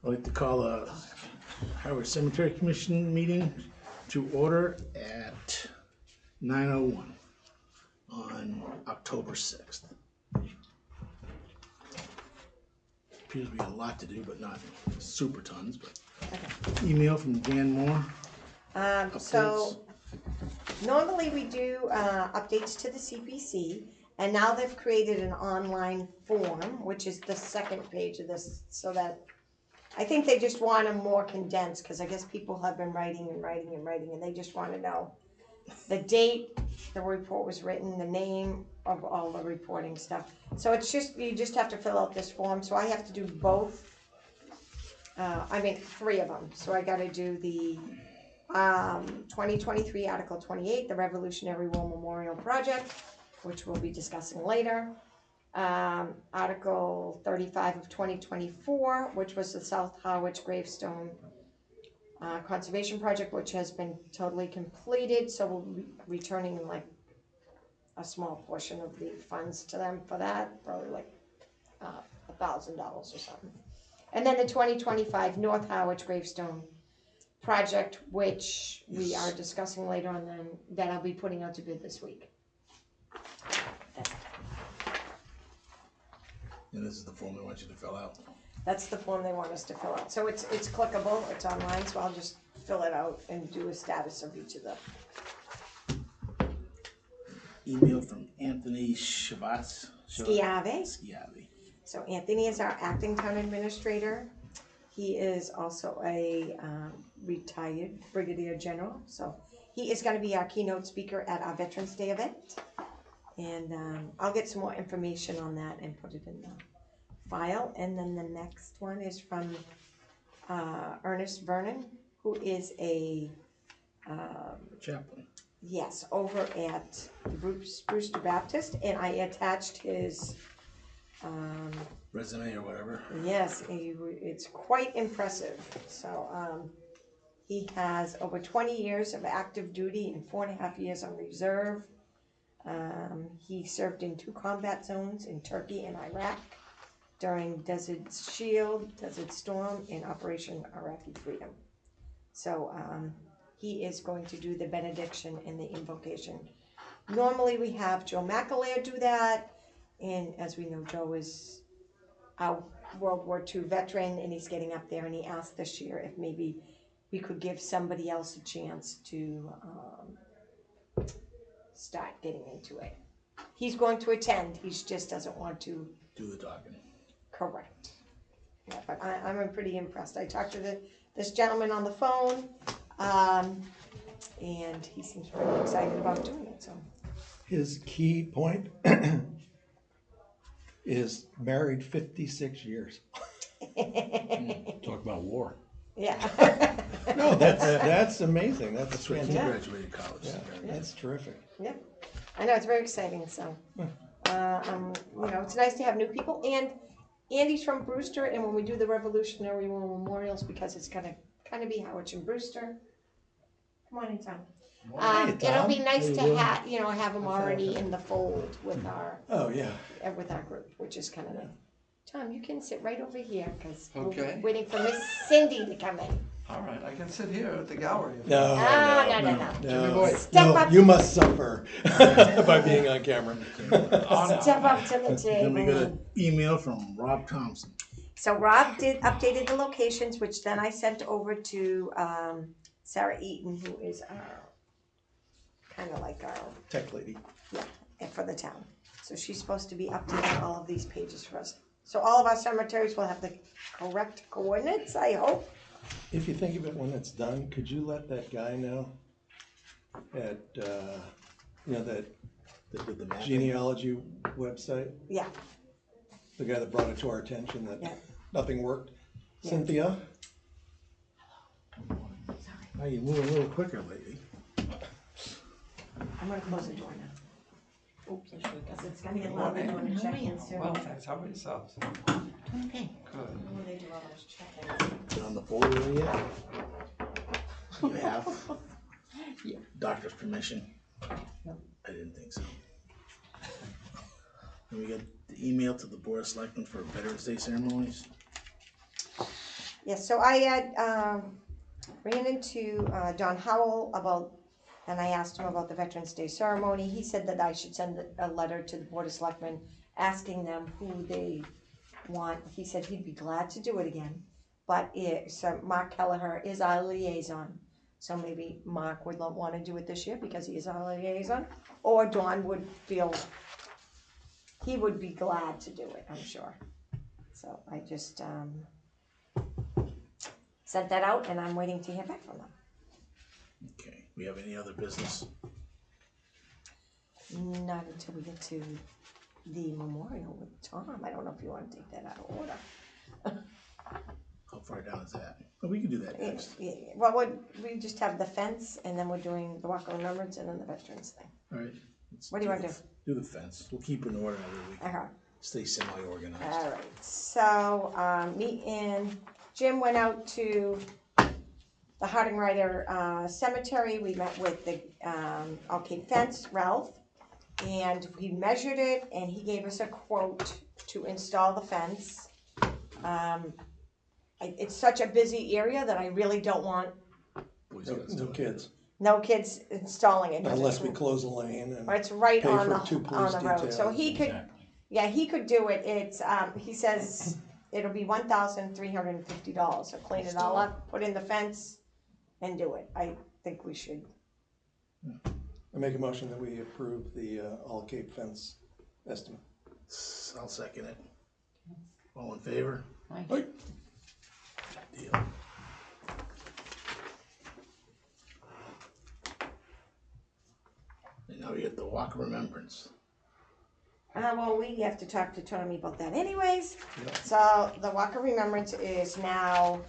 I'd like to call a Harwich Cemetery Commission meeting to order at 9:01 on October 6th. Appears to be a lot to do, but not super tons, but email from Jan Moore. So normally we do updates to the CPC, and now they've created an online form, which is the second page of this, so that I think they just want them more condensed, because I guess people have been writing, and they just want to know the date the report was written, the name of all the reporting stuff. So it's just, you just have to fill out this form, so I have to do both. Three of them. So I got to do the 2023 Article 28, the Revolutionary War Memorial Project, which we'll be discussing later. Article 35 of 2024, which was the South Harwich Gravestone Conservation Project, which has been totally completed. So we'll be returning like a small portion of the funds to them for that, probably like $1,000 or something. And then the 2025 North Harwich Gravestone Project, which we are discussing later on, then that I'll be putting out to bid this week. And this is the form they want you to fill out. That's the form they want us to fill out. So it's clickable, it's online, so I'll just fill it out and do a status of each of the. Email from Anthony Schiave. So Anthony is our acting town administrator. He is also a retired brigadier general. So he is going to be our keynote speaker at our Veterans Day event. And I'll get some more information on that and put it in the file. And then the next one is from Ernest Vernon, who is a chaplain. Yes, over at Brewster Baptist, and I attached his resume or whatever. Yes, it's quite impressive. So he has over 20 years of active duty and 4.5 years on reserve. He served in 2 combat zones in Turkey and Iraq during Desert Shield, Desert Storm, and Operation Iraqi Freedom. So he is going to do the benediction and the invocation. Normally we have Joe McAleer do that, and as we know, Joe is a World War II veteran, and he's getting up there, and he asked this year if maybe we could give somebody else a chance to start getting into it. He's going to attend, he just doesn't want to do the talking. Correct. Yeah, but I'm pretty impressed. I talked to this gentleman on the phone, and he seems pretty excited about doing it. So his key point is married 56 years. Talk about war. Yeah. No, that's amazing. That's right. He fantastic. graduated college. Yeah, that's terrific. Yeah, I know, it's very exciting. So, it's nice to have new people. And Andy's from Brewster, and when we do the Revolutionary War memorials, because it's gonna kind of be Harwich and Brewster. Come on in, Tom. It'll be nice to have them already in the fold with our with our group, which is kind of nice. Tom, you can sit right over here because we're waiting for Miss Cindy to come in. All right, I can sit here at the gallery. No. Step up. You must suffer by being on camera. Step up to the table. Then we got an email from Rob Thompson. So Rob updated the locations, which then I sent over to Sarah Eaton, who is our kind of like our tech lady. Yeah, and for the town. So she's supposed to be updating all of these pages for us. So all of our cemeteries will have the correct coordinates, I hope. If you think of it when it's done, could you let that guy know at that the genealogy website? Yeah. The guy that brought it to our attention that nothing worked. Yeah. Cynthia? Sorry. Now you're moving a little quicker lately. I'm going to close the door now. Oops, because it's going to get loud. I'm going to check in soon. Well, thanks. How about yourselves? Okay. Good. When they do all those check-ins. You on the folder yet? You have? Yeah. Doctor's permission? No. I didn't think so. And we got the email to the Board of Selectmen for Veterans Day ceremonies. Yes, so I had, ran into, Don Howell about, and I asked him about the Veterans Day ceremony. He said that I should send a letter to the Board of Selectmen asking them who they want. He said he'd be glad to do it again, but so Mark Kelleher is our liaison. So maybe Mark would want to do it this year because he is our liaison, or Don would feel, he would be glad to do it, I'm sure. So I just, sent that out, and I'm waiting to hear back from them. Okay, we have any other business? Not until we get to the memorial with Tom. I don't know if you want to take that out of order. How far down is that? Oh, we can do that next. Well, we just have the fence, and then we're doing the Walk of Remembrance, and then the Veterans thing. All right. let's What do you want to do? Do the fence. We'll keep in order every week. Uh-huh. Stay semi-organized. All right, so, Jim went out to the Harding Rider Cemetery. We met with the OK Fence, Ralph, and we measured it, and he gave us a quote to install the fence. It's such a busy area that I really don't want Boys No, Scouts no do it. kids, no kids installing it. unless we close a lane and It's right pay on for the, 2 on police the road, so details. he could, Exactly. yeah, he could do it. It's, he says it'll be $1,350, so clean it all up, put in the fence, and do it. I think we should. I make a motion that we approve the All Cape fence estimate. I'll second it. All in favor? Aye. Deal. And now we get the Walk of Remembrance. Well, we have to talk to Tony about that anyways. Yeah. So the Walk of Remembrance is now,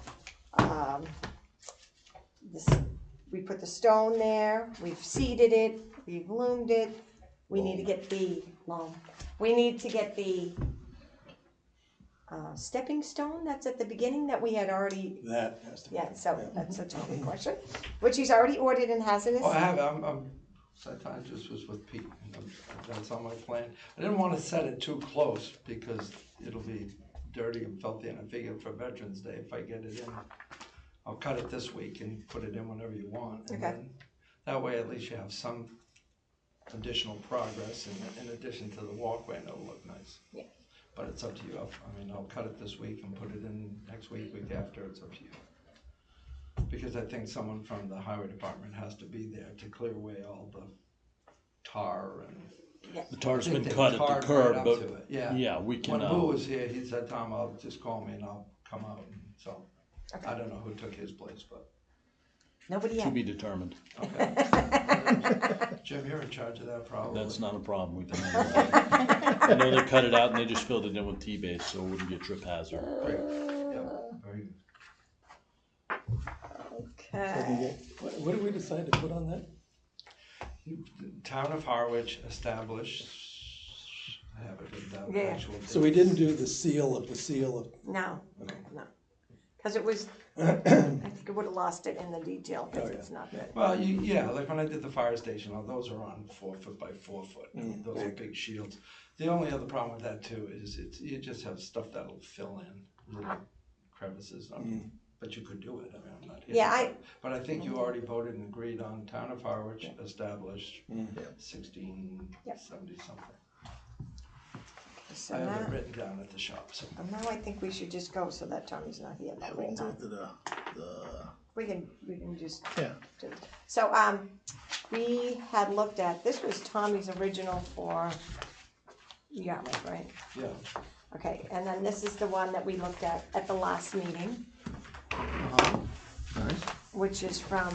we put the stone there, we've seeded it, we've loomed it. We need to get the, we need to get the stepping stone that's at the beginning that we had already, That has to be. yeah, so that's a Tony question, which he's already ordered and has in his. Oh, I have, I just was with Pete, and that's on my plan. I didn't wanna set it too close, because it'll be dirty and filthy, and I figured for Veterans Day, if I get it in, I'll cut it this week and put it in whenever you want, and Okay. then, that way at least you have some additional progress in addition to the walkway, and it'll look nice. Yeah. But it's up to you. I'll cut it this week and put it in next week, week after, it's up to you. Because I think someone from the highway department has to be there to clear away all the tar and. The tar's I think been they cut at tarred the curb, right up but to it, yeah. yeah, we can, When Boo was here, he said, Tom, I'll just call me and I'll come out, and so, Okay. I don't know who took his place, but, Nobody to yet. be determined. okay. Jim, you're in charge of that probably. That's not a problem, we can handle that. I know they cut it out and they just filled it in with T-base, so it wouldn't be a trip hazard. Great, yep, very good. Okay. What did we decide to put on that? Town of Harwich established, I have it written down, the Yeah. actual. So we didn't do the seal of. No, Okay. no. Because it was, I think it would have lost it in the detail, because Oh, yeah. it's not good. Well, yeah, like when I did the fire station, those are on 4 foot by 4 foot, and those are big shields. The only other problem with that too is you just have stuff that'll fill in, little crevices, but you could do it, I mean, I'm not here. Yeah, But I think you already voted and agreed on Town of Harwich established Yep. 1670 something. So I have it now, written down at the shop, so. now I think we should just go so that Tony's not here the Yeah, we whole can do time. it to the, We can just yeah. do it. So, we had looked at, this was Tommy's original for Yarmouth, right? Yeah. Okay, and then this is the one that we looked at the last meeting, Nice. which is from,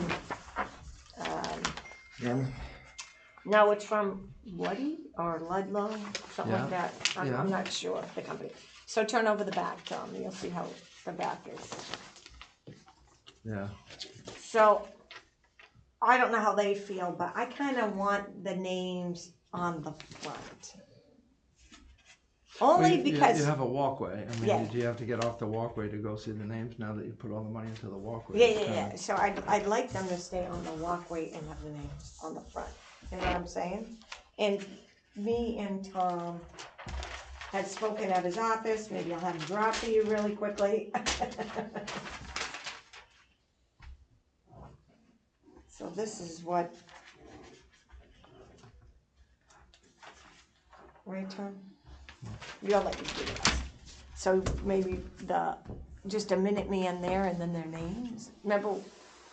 Yarmouth? no, it's from Luddy or Ludlow, something like Yeah, that. I'm yeah. not sure, the company. So turn over the back, Tom, you'll see how the back is. Yeah. So, I don't know how they feel, but I kinda want the names on the front. Only because. You have a walkway, I Yeah. mean, do you have to get off the walkway to go see the names now that you put all the money into the walkway? Yeah. So I'd like them to stay on the walkway and have the names on the front. You know what I'm saying? And me and Tom had spoken at his office. Maybe I'll have him draw it for you really quickly. So this is what, right, Tom? You'll let me do this. So maybe just a Minuteman there and then their names. Remember,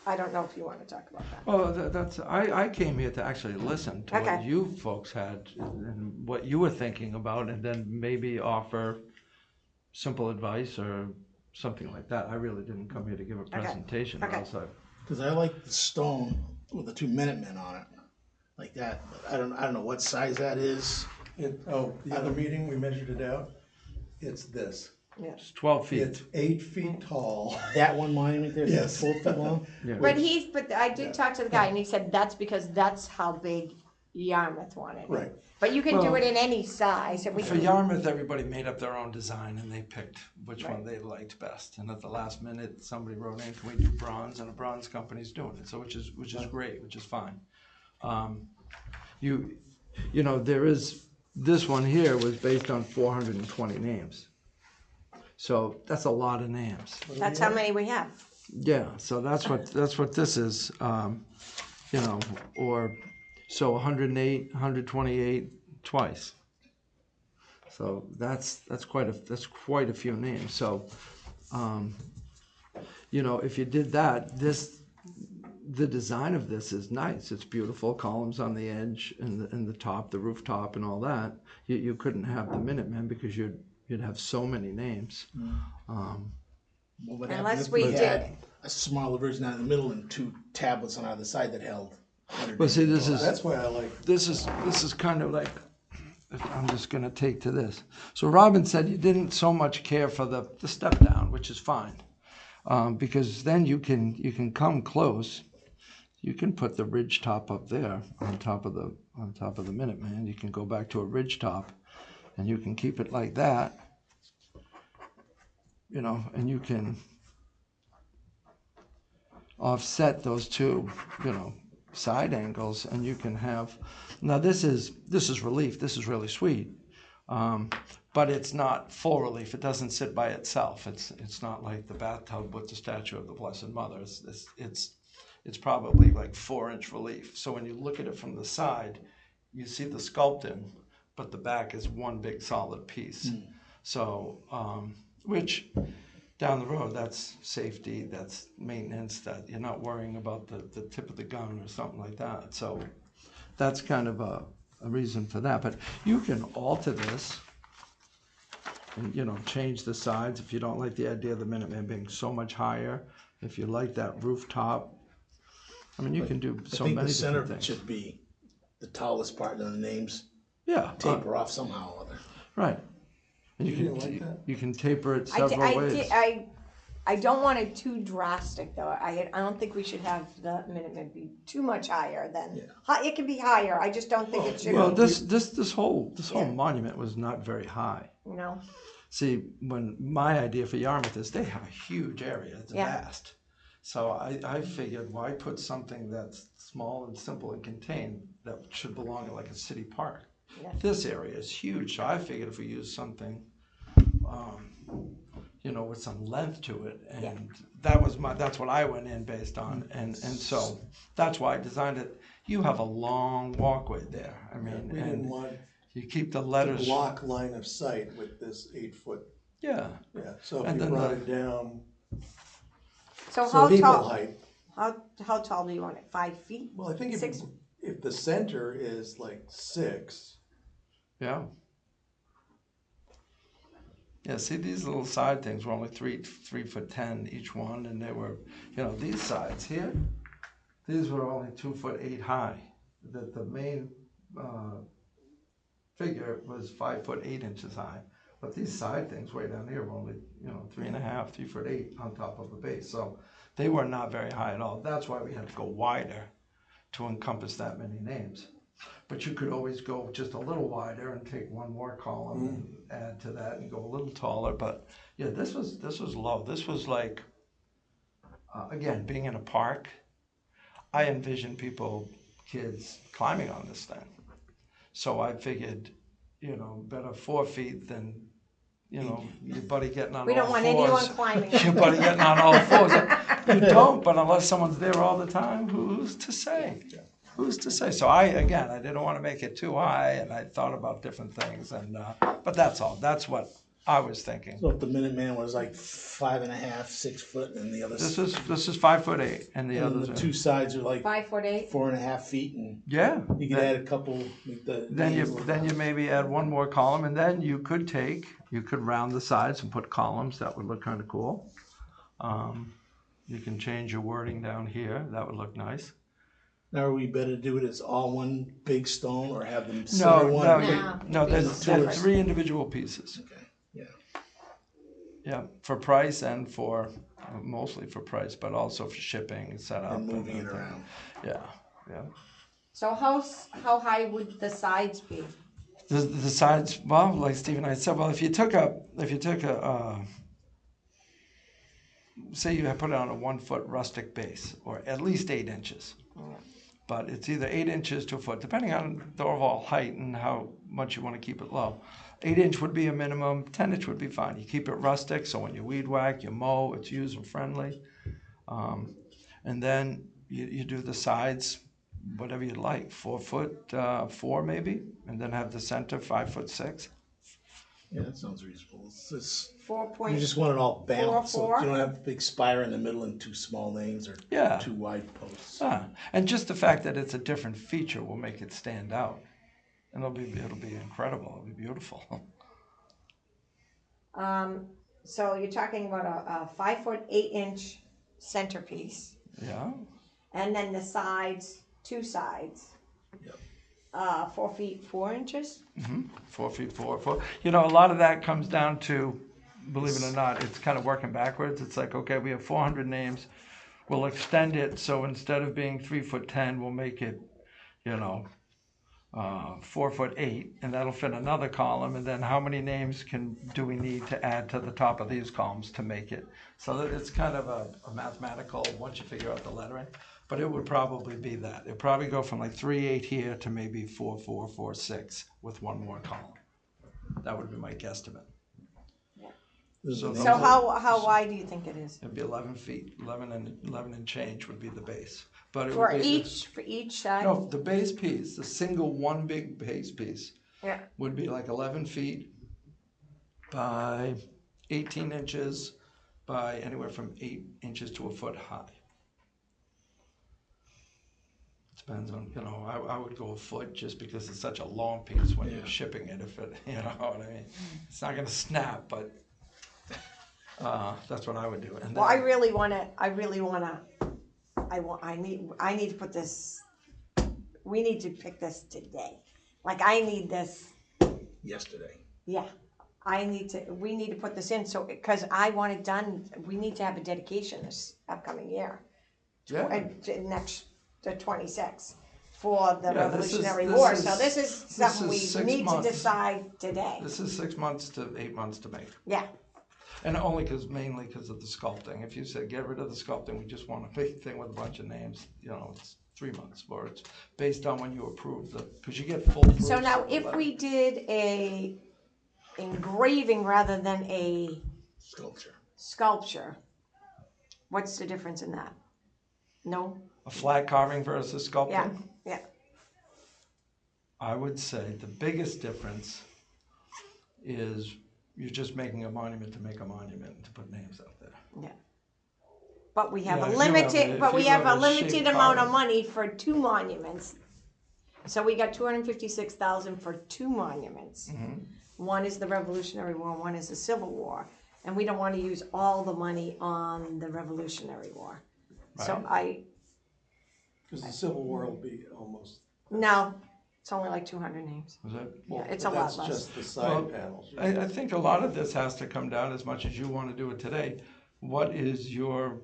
I don't know if you want to talk about that. Well, I came here to actually listen to what Okay. you folks had and what you were thinking about, and then maybe offer simple advice or something like that. I really didn't come here to give a presentation. Okay. Also, Because I like the stone with the 2 Minutemen on it, like that. But I don't know what size that is. The other meeting, we measured it out. It's this. it's 12 feet. It's 8 feet tall. That one monument there's Yes. 4 feet long. Yeah. But I did talk to the guy and he said that's because that's how big Yarmouth wanted it. Right. But you can do Well, it in any size. And we For can, Yarmouth, everybody made up their own design and they picked which Right. one they liked best. And at the last minute, somebody wrote in, "Can we do bronze?" And a bronze company's doing it, so which is great, which is fine. You know, there is this one here was based on 420 names, so that's a lot of names. that's how many we have. Yeah, so that's what this is. You know, or so 108, 128 twice. So that's quite a few names. So, you know, if you did that, the design of this is nice. It's beautiful, columns on the edge and the top, the rooftop, and all that. You couldn't have the Minutemen because you'd have so many names. What would Unless happen if we we did- had a smaller version out in the middle and 2 tablets on either side that held 100 Well, see, names? That's why I like. this is kind of like, I'm just gonna take to this. So Robin said you didn't so much care for the step down, which is fine, because then you can come close. You can put the ridge top up there on top of the Minuteman. You can go back to a ridge top, and you can keep it like that. You know, and you can offset those two, you know, side angles, and you can have. Now this is relief. This is really sweet, but it's not full relief. It doesn't sit by itself. It's not like the bathtub with the statue of the Blessed Mother. It's probably like 4-inch relief. So when you look at it from the side, you see the sculpting, but the back is one big solid piece. So which down the road, that's safety, that's maintenance, that you're not worrying about the tip of the gun or something like that. So that's kind of a reason for that. But you can alter this and, you know, change the sides if you don't like the idea of the Minuteman being so much higher. If you like that rooftop, I mean, you can do I so think many the center different things. should be the tallest part, and the names Yeah, taper off somehow or other. right. And You didn't like that? you can taper it several ways. I don't want it too drastic though. I don't think we should have the Minuteman be too much higher than. It can be higher. I just don't think it should. Well, be, this whole Yeah. monument was not very high. you know. See, when my idea for Yarmouth is they have a huge area, it's Yeah. vast. So I figured, why put something that's small and simple and contained that should belong in like a city park? Yeah. This area is huge, so I figured if we use something, you know, with some length to it, and that's what I went in based on, and so that's why I designed it. You have a long walkway there. I mean, We and didn't want you keep the to letters. block line of sight with this 8-foot. Yeah. Yeah. So if And you then brought the- it down, So so how equal tall? height. How tall do you want it? 5 feet? Well, I think if the center is like 6. Yeah. Yeah, see, these little side things were only 3'10" each one, and they were, you know, these sides here, these were only 2'8" high. The main figure was 5'8" high, but these side things way down here were only, you know, 3.5, 3'8" on top of the base. So they were not very high at all. That's why we had to go wider to encompass that many names. But you could always go just a little wider and take one more column and add to that and go a little taller. But yeah, this was low. This was like, again, being in a park, I envision kids climbing on this thing. So I figured better 4 feet than, your buddy getting on all fours. We don't want anyone climbing. Your buddy getting on all fours. You don't, but unless someone's there all the time, who's to say? Who's to say? So I didn't want to make it too high, and I thought about different things, but that's all. That's what I was thinking. So if the Minuteman was like 5.5, 6 foot, and the other This is 5'8", and the and others the are. two sides are like 5'8". 4.5 feet, and Yeah. you could add a couple. Like Then you maybe add one more column, and then you could round the sides and put columns. That would look kind of cool. You can change your wording down here. That would look nice. Now, are we better do it as all one big stone, or have them center one? No. There's 3 individual pieces. Okay. Yeah. Yeah, for price and mostly for price, but also for shipping and setup. And moving it around. Yeah. So how high would the sides be? The sides, well, like Steve and I said, well, if you took a say you put it on a 1 foot rustic base, or at least 8 inches. But it's either 8 inches to a foot, depending on the overall height and how much you want to keep it low. 8-inch would be a minimum, 10-inch would be fine. You keep it rustic, so when you weed whack, you mow, it's user friendly. And then you do the sides, whatever you like, 4 foot, 4 maybe, and then have the center 5'6". Yeah, that sounds reasonable. It's just, 4 you point. just want it all balanced, so 4. you don't have a big spire in the middle and 2 small names or Yeah. 2 wide posts. And just the fact that it's a different feature will make it stand out. And it'll be incredible, it'll be beautiful. So you're talking about a 5 foot 8 inch centerpiece, Yeah, and then the sides, 2 sides. Yep. 4 feet 4 inches. 4 feet 4. A lot of that comes down to, believe it or not, it's kind of working backwards. It's like, okay, we have 400 names. We'll extend it, so instead of being 3'10", we'll make it, 4'8", and that'll fit another column. And then how many names do we need to add to the top of these columns to make it? So that it's kind of a mathematical, once you figure out the lettering. But it would probably be that. It'd probably go from like 3'8" here to maybe 4'4", 4'6" with one more column. That would be my guesstimate. So How wide do you think it is? it'd be 11 feet, 11 and change would be the base. But it For would be, each side? no, the base piece, the single one big base piece, Yeah. would be like 11 feet by 18 inches by anywhere from 8 inches to a foot high. Depends on, I would go a foot just because it's such a long piece when you're shipping it. If it, you know what I mean? It's not going to snap, but that's what I would do. And Well, I need to put this, we need to pick this today. Like, I need this, Yesterday. yeah. We need to put this in, so, because I want it done, we need to have a dedication this upcoming year. yeah. The 26th, for the Yeah, this is- Revolutionary this War. is- So this is something we is 6 need to months. decide today. This is 6 months to 8 months to make. Yeah, And mainly because of the sculpting. If you said get rid of the sculpting, we just want a big thing with a bunch of names, it's 3 months, or it's based on when you approve because you get full proofs. so now of the if letter. we did a engraving rather than a sculpture, what's the difference in that? No? A flat carving versus sculpting? Yeah, yeah. I would say the biggest difference is you're just making a monument to make a monument to put names out there. Yeah. But we have Yeah, a if you have limited, a- but if we you have have a a limited shaped amount of carving. money for 2 monuments. So we got 256,000 for 2 monuments. One is the Revolutionary War, one is the Civil War. And we don't want to use all the money on the Revolutionary War. So Because the Civil War will be almost. no, it's only like 200 names. Is it? Yeah, it's but a lot that's less. just the side panels. I think a lot of this has to come down, as much as you want to do it today. What is your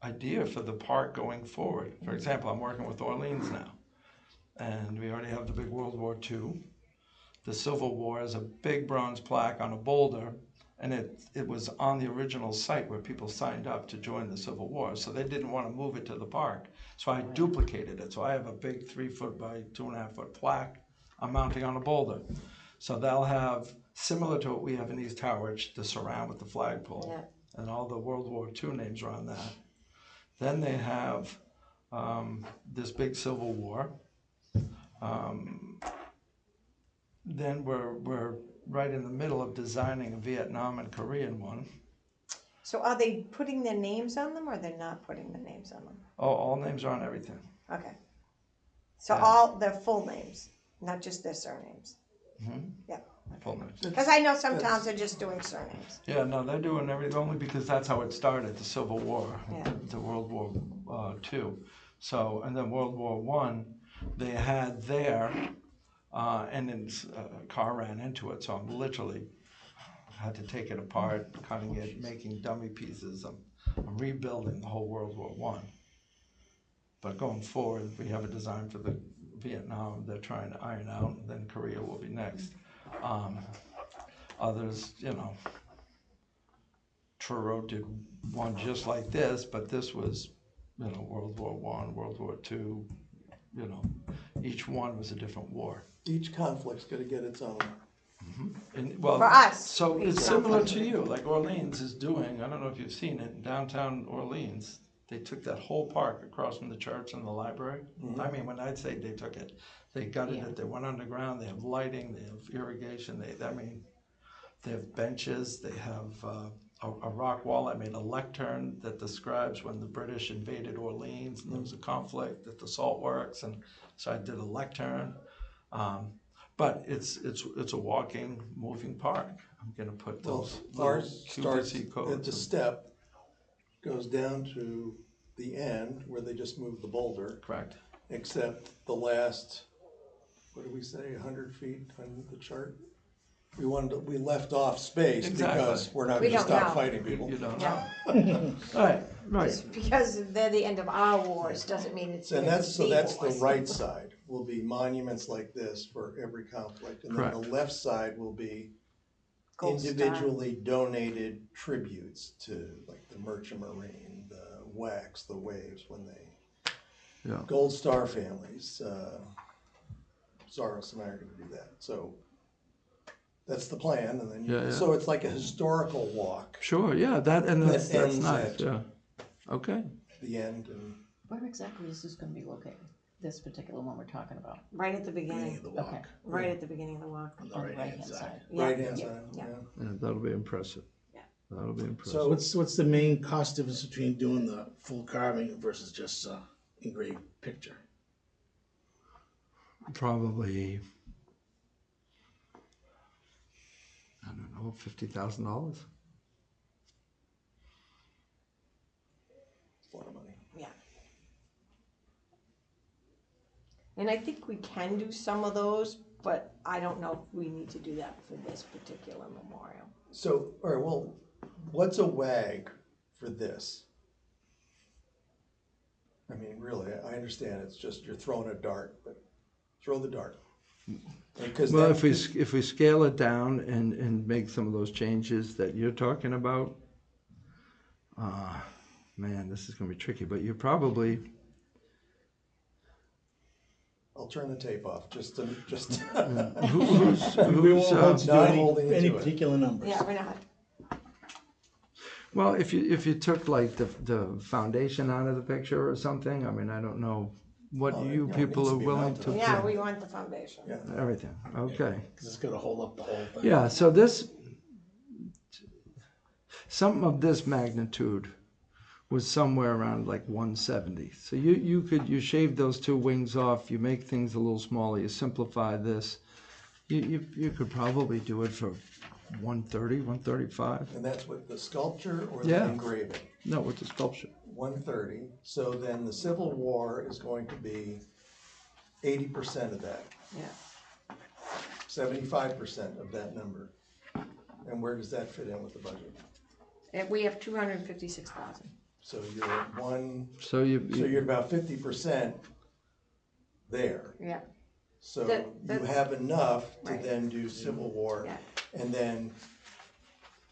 idea for the park going forward? For example, I'm working with Orleans now, and we already have the big World War II. The Civil War is a big bronze plaque on a boulder, and it was on the original site where people signed up to join the Civil War, so they didn't want to move it to the park. So I duplicated it. So I have a big 3 foot by 2.5 foot plaque I'm mounting on a boulder. So they'll have, similar to what we have in East Harwich, the surround with the flagpole. Yeah. And all the World War II names are on that. Then they have this big Civil War. Then we're right in the middle of designing a Vietnam and Korean one. So are they putting their names on them or they're not putting the names on them? Oh, all names are on everything. Okay. So Yeah. all their full names, not just their surnames? Yeah. Full names. Because I know some towns are just doing surnames. Yeah, no, they're doing everything only because that's how it started, the Civil War, Yeah. the World War II. So, and then World War I, they had there, and then a car ran into it, so I'm literally had to take it apart, cutting it, making dummy pieces. I'm rebuilding the whole World War I. But going forward, we have a design for the Vietnam they're trying to iron out, and then Korea will be next. Others, you know, Truro did one just like this, but this was, you know, World War I, World War II, you know, each one was a different war. Each conflict's gonna get its own. And, well, For us, so each it's similar conflict. to you, like Orleans is doing, I don't know if you've seen it, in downtown Orleans, they took that whole park across from the church and the library. I mean, when I say they took it, they gutted it, they went underground, they have lighting, they have irrigation, they have benches, they have a rock wall. I made a lectern that describes when the British invaded Orleans and there was a conflict at the salt works, and so I did a lectern. But it's a walking, moving park. I'm gonna put Well, those ours starts QVC at codes. the step, goes down to the end where they just moved the boulder, Correct. except the last, what did we say, 100 feet on the chart? We left off space Exactly. because we're not We gonna don't stop know. fighting people. You don't Yeah. know. Right. Just because they're the end of our wars doesn't mean it's the And end that's, of so that's the wars. right side, will be monuments like this for every conflict. And then the Correct. left side will be Gold Star. individually donated tributes to like the Merchant Marine, the Wax, the Waves, when they, Yeah. Gold Star families, Zaros and I are gonna do that, so that's the plan, and then, Yeah, yeah. so it's like a historical walk, Sure. Yeah. That's That ends nice. at- Yeah. Okay. the end, and Where exactly is this gonna be located, this particular one we're talking about? Right at the Beginning of beginning, the walk, Okay. right at the beginning of the walk. on the On the right-hand right-hand side. side. Yeah, right-hand yeah, side, yeah. yeah. Yeah, that'll be impressive. Yeah. That'll be impressive. So- What's the main cost difference between doing the full carving versus just engraved picture? Probably, I don't know, $50,000. It's a lot of money. Yeah. And I think we can do some of those, but I don't know if we need to do that for this particular memorial. So, all right, well, what's a WAG for this? I mean, really, I understand it's just you're throwing a dart, but throw the dart. Because Well, then- if we scale it down and make some of those changes that you're talking about, man, this is gonna be tricky, but you probably, I'll turn the tape off, just We who's, won't do Not holding you any to it. particular numbers. Yeah, we're not. well, if you took like the foundation out of the picture or something, I mean, I don't know what Well, you it people needs are to be willing mounted. to Yeah, put. we want the foundation. Yeah. Everything, okay. Because it's gonna hold up the whole thing. Yeah, so this, something of this magnitude was somewhere around like 170. So you shave those two wings off, you make things a little smaller, you simplify this. You could probably do it for 130, 135. And that's with the sculpture or Yeah. the engraving? No, with the sculpture. 130, so then the Civil War is going to be 80% of that, Yeah. 75% of that number. And where does that fit in with the budget? And we have 256,000. So you're at So you so you're about 50% there. Yeah, So That- you that's- have enough to Right. then do Civil War. yeah. And then,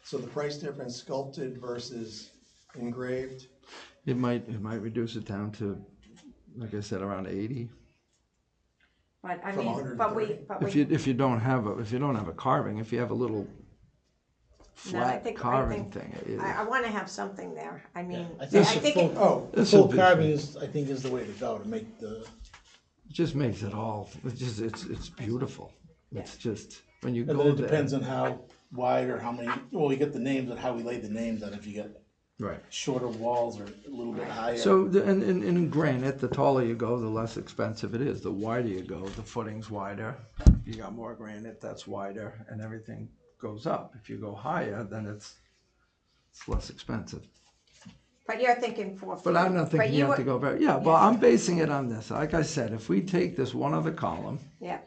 so the price difference sculpted versus engraved, it might reduce it down to, like I said, around 80. But I From mean, 130? If you don't have a carving, if you have a little flat I carving think thing. I want to have something there. I mean, I I think think the it, full, This full would be- carving is, I think, is the way to go, to make the, It just makes it all, it's beautiful. It's just, when you and go then it there. depends on how wide or how many, well, we get the names and how we lay the names out, if you get Right. shorter walls or a little bit higher. So, and in granite, the taller you go, the less expensive it is. The wider you go, the footing's wider. You got more granite, that's wider, and everything goes up. If you go higher, then it's less expensive. but you're thinking 4 feet. But I'm not thinking you have to were- go very, yeah, well, I'm basing it on this. Like I said, if we take this one other column Yeah,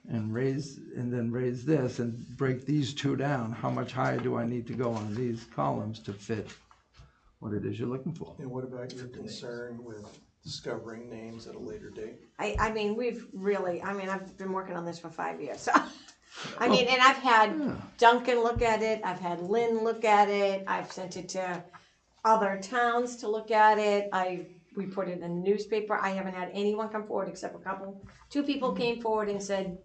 and then raise this and break these two down, how much higher do I need to go on these columns to fit what it is you're looking for? And what about your concern with discovering names at a later date? I mean, I've been working on this for 5 years, so. I mean, and I've had Duncan look at it, I've had Lynn look at it, I've sent it to other towns to look at it, we put it in the newspaper, I haven't had anyone come forward except two people came forward and said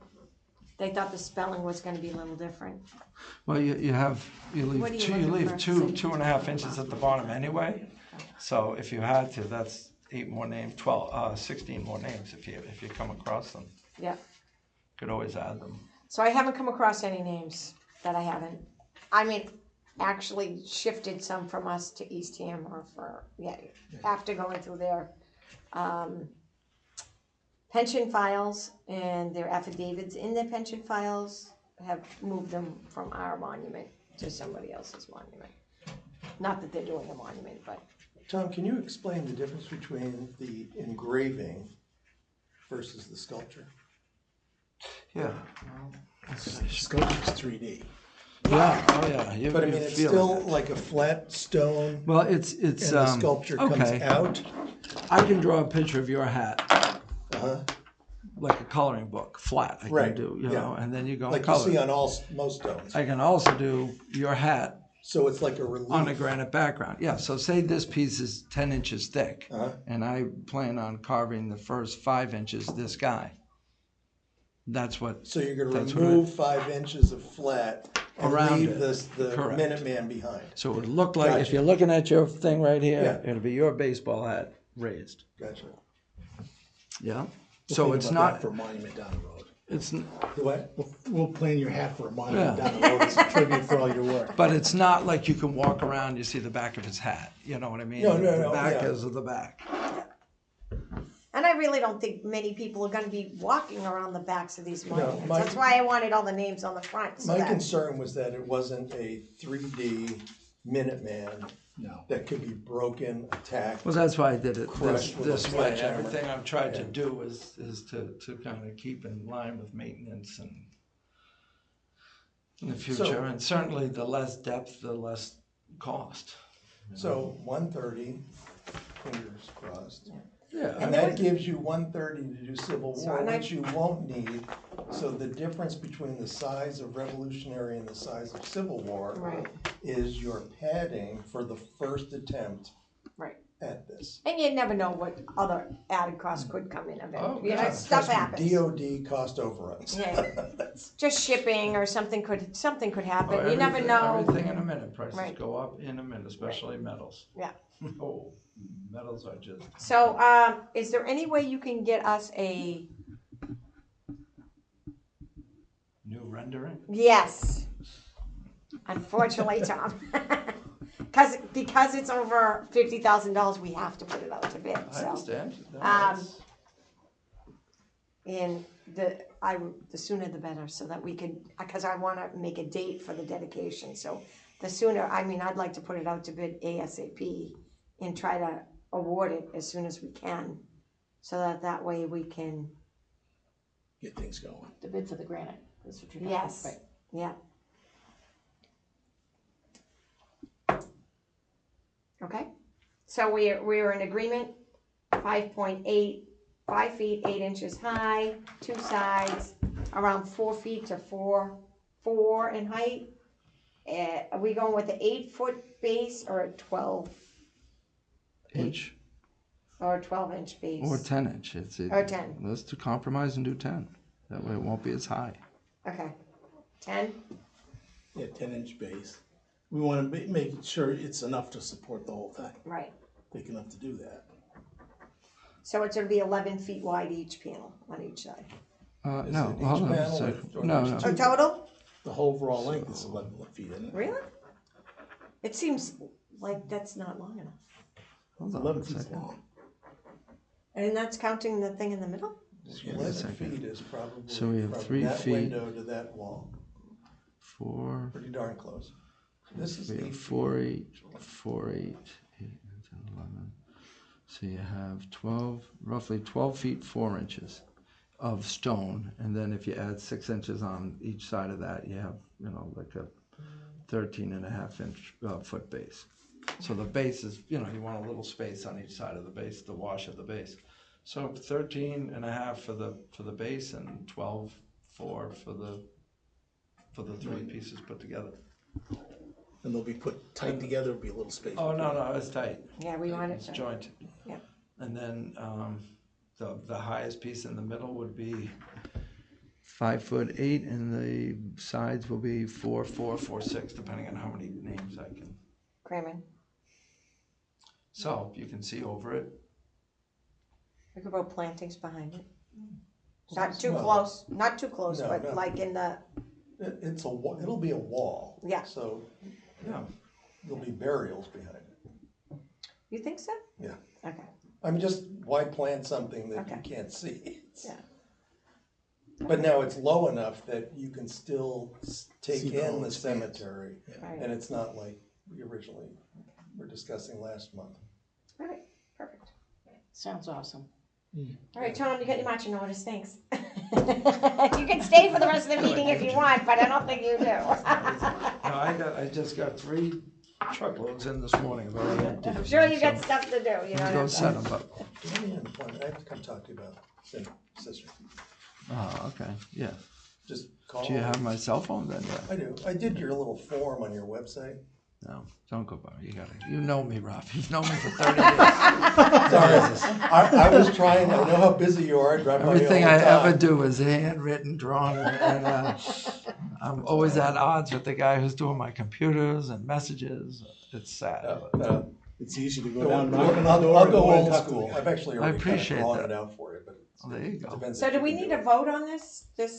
they thought the spelling was gonna be a little different. Well, you What are leave you looking for? two and a half inches at the bottom anyway. So if you had to, that's 8 more names, 16 more names if you come across them. Yeah, Could always add them. so I haven't come across any names that I haven't, I mean, actually shifted some from us to East Ham after going through their, pension files and their affidavits in their pension files have moved them from our monument to somebody else's monument. Not that they're doing a monument, but Tom, can you explain the difference between the engraving versus the sculpture? Yeah. Sculpture's 3D. Yeah, oh yeah. But I mean, it's still like a flat stone Well, it's, and the sculpture comes okay. out. I can draw a picture of your hat, Uh-huh. like a coloring book, flat, I can Right, do, yeah. know, and then you go and Like you see color. on most stones. I can also do your hat So it's like a relief. on a granite background. Yeah, so say this piece is 10 inches thick, Uh-huh. and I plan on carving the first 5 inches this guy. That's what, So you're gonna That's what remove 5 inches of flat and Around leave it. the Correct. Minuteman behind. so it would look like, if Gotcha. you're looking at your thing right here, Yeah. it'll be your baseball hat raised. Gotcha. Yeah? We'll So think it's about that not, for a monument down the road. it's, The what? We'll plan your hat for a monument Yeah. down the road, as a tribute for all your work. but it's not like you can walk around, you see the back of his hat, you know what I mean? No, The back yeah. is of the back. and I really don't think many people are gonna be walking around the backs of these monuments. my- That's why I wanted all the names on the front, so My that, concern was that it wasn't a 3D Minuteman No. that could be broken, attacked. Well, that's why I did it Crushed with a this way. sledgehammer. Everything I've tried to Yeah. do is to kind of keep in line with maintenance and in the future. So- And certainly the less depth, the less cost. So 130, fingers crossed. Yeah. And that gives you 130 to do Civil So, War, and I- which you won't need. So the difference between the size of Revolutionary and the size of Civil War right, is your padding for the first attempt right. at this. And you never know what other added costs could come in of it. Oh, You know, yeah. stuff Trust me, happens. DOD cost overruns. Yeah. That's- Just shipping or something could happen. Oh, You never everything- know. Everything in a minute. Prices Right. go up in a minute, especially metals. Yeah. Oh, metals are just. So, is there any way you can get us a, New rendering? yes. Unfortunately, Tom. Because it's over $50,000, we have to put it out to bid, I so. understand. And the sooner the better, so that we could, because I wanna make a date for the dedication, so the sooner, I'd like to put it out to bid ASAP and try to award it as soon as we can, so that way we can, Get things going. The bid for the granite, that's what you're talking about. yes, Right. yeah. Okay, so we're in agreement, 5.8, 5 feet, 8 inches high, 2 sides, around 4 feet to 4 in height. Are we going with the 8-foot base or a 12? Inch. Or 12-inch base? Or 10-inch. Or 10. Let's to compromise and do 10. That way it won't be as high. Okay, 10? Yeah, 10-inch base. We wanna make sure it's enough to support the whole thing, Right. big enough to do that. So it's gonna be 11 feet wide each panel on each side. Is No, it each hold on a panel second. or No, there's no. Oh, total? The whole overall length is 11 feet, isn't it? Really? It seems like that's not long enough. Hold on 11 a feet second. long. And that's counting the thing in the middle? Just give me a 11 second. feet is probably So we have from 3 that feet. window to that wall. 4, Pretty darn close. This is we have 8 4, 8, 4, 8, 8, 9, 10, 11. So you have 12, roughly 12 feet 4 inches of stone, and then if you add 6 inches on each side of that, you have, like a 13.5-inch foot base. So the base is, you want a little space on each side of the base, the wash of the base. So 13.5 for the base and 12.4 for the 3 pieces put together. And they'll be put tight together, there'll be a little space. Oh, no, it's tight. Yeah, we want it It's to. jointed. Yeah. And then the highest piece in the middle would be 5'8", and the sides will be 4'4", 4'6", depending on how many names I can. Cramming. So you can see over it. We could put plantings behind it. Not too Well, close, not too close, no, but no. like in the, It'll be a wall. Yeah. So Yeah. there'll be burials behind it. you think so? Yeah. Okay, I mean, just why plant something that Okay. you can't see? yeah. But now it's low enough that you can still take See the in whole the expanse. cemetery. Right. And it's not like we originally were discussing last month. All right, perfect. Sounds awesome. All right, Tom, you got your marching orders, thanks. You can stay for the rest of the meeting if you want, but I don't think you do. No, I just got 3 truckloads in this morning. I've already emptied I'm them, sure you got so stuff to do, you Go know. set them up. Give me an appointment. I have to come talk to you about sister. Oh, okay, yeah. Just call. Do you have my cell phone then? Yeah. I do. I did your little form on your website. No, don't go by. You know me, Rob. You've known me for 30 years. Sorry, I was trying, I know how busy you are, I drive by you all the Everything I ever time. do is handwritten, drawn, and I'm always at odds with the guy who's doing my computers and messages. It's sad. It's easy to go No, down, knock on the I'll door. I'll and go and old talk to school. the I've guy. actually I already kind of appreciate drawn that. it out for you, but Well, there you go. depends So if do you we can need do a it. vote on this, that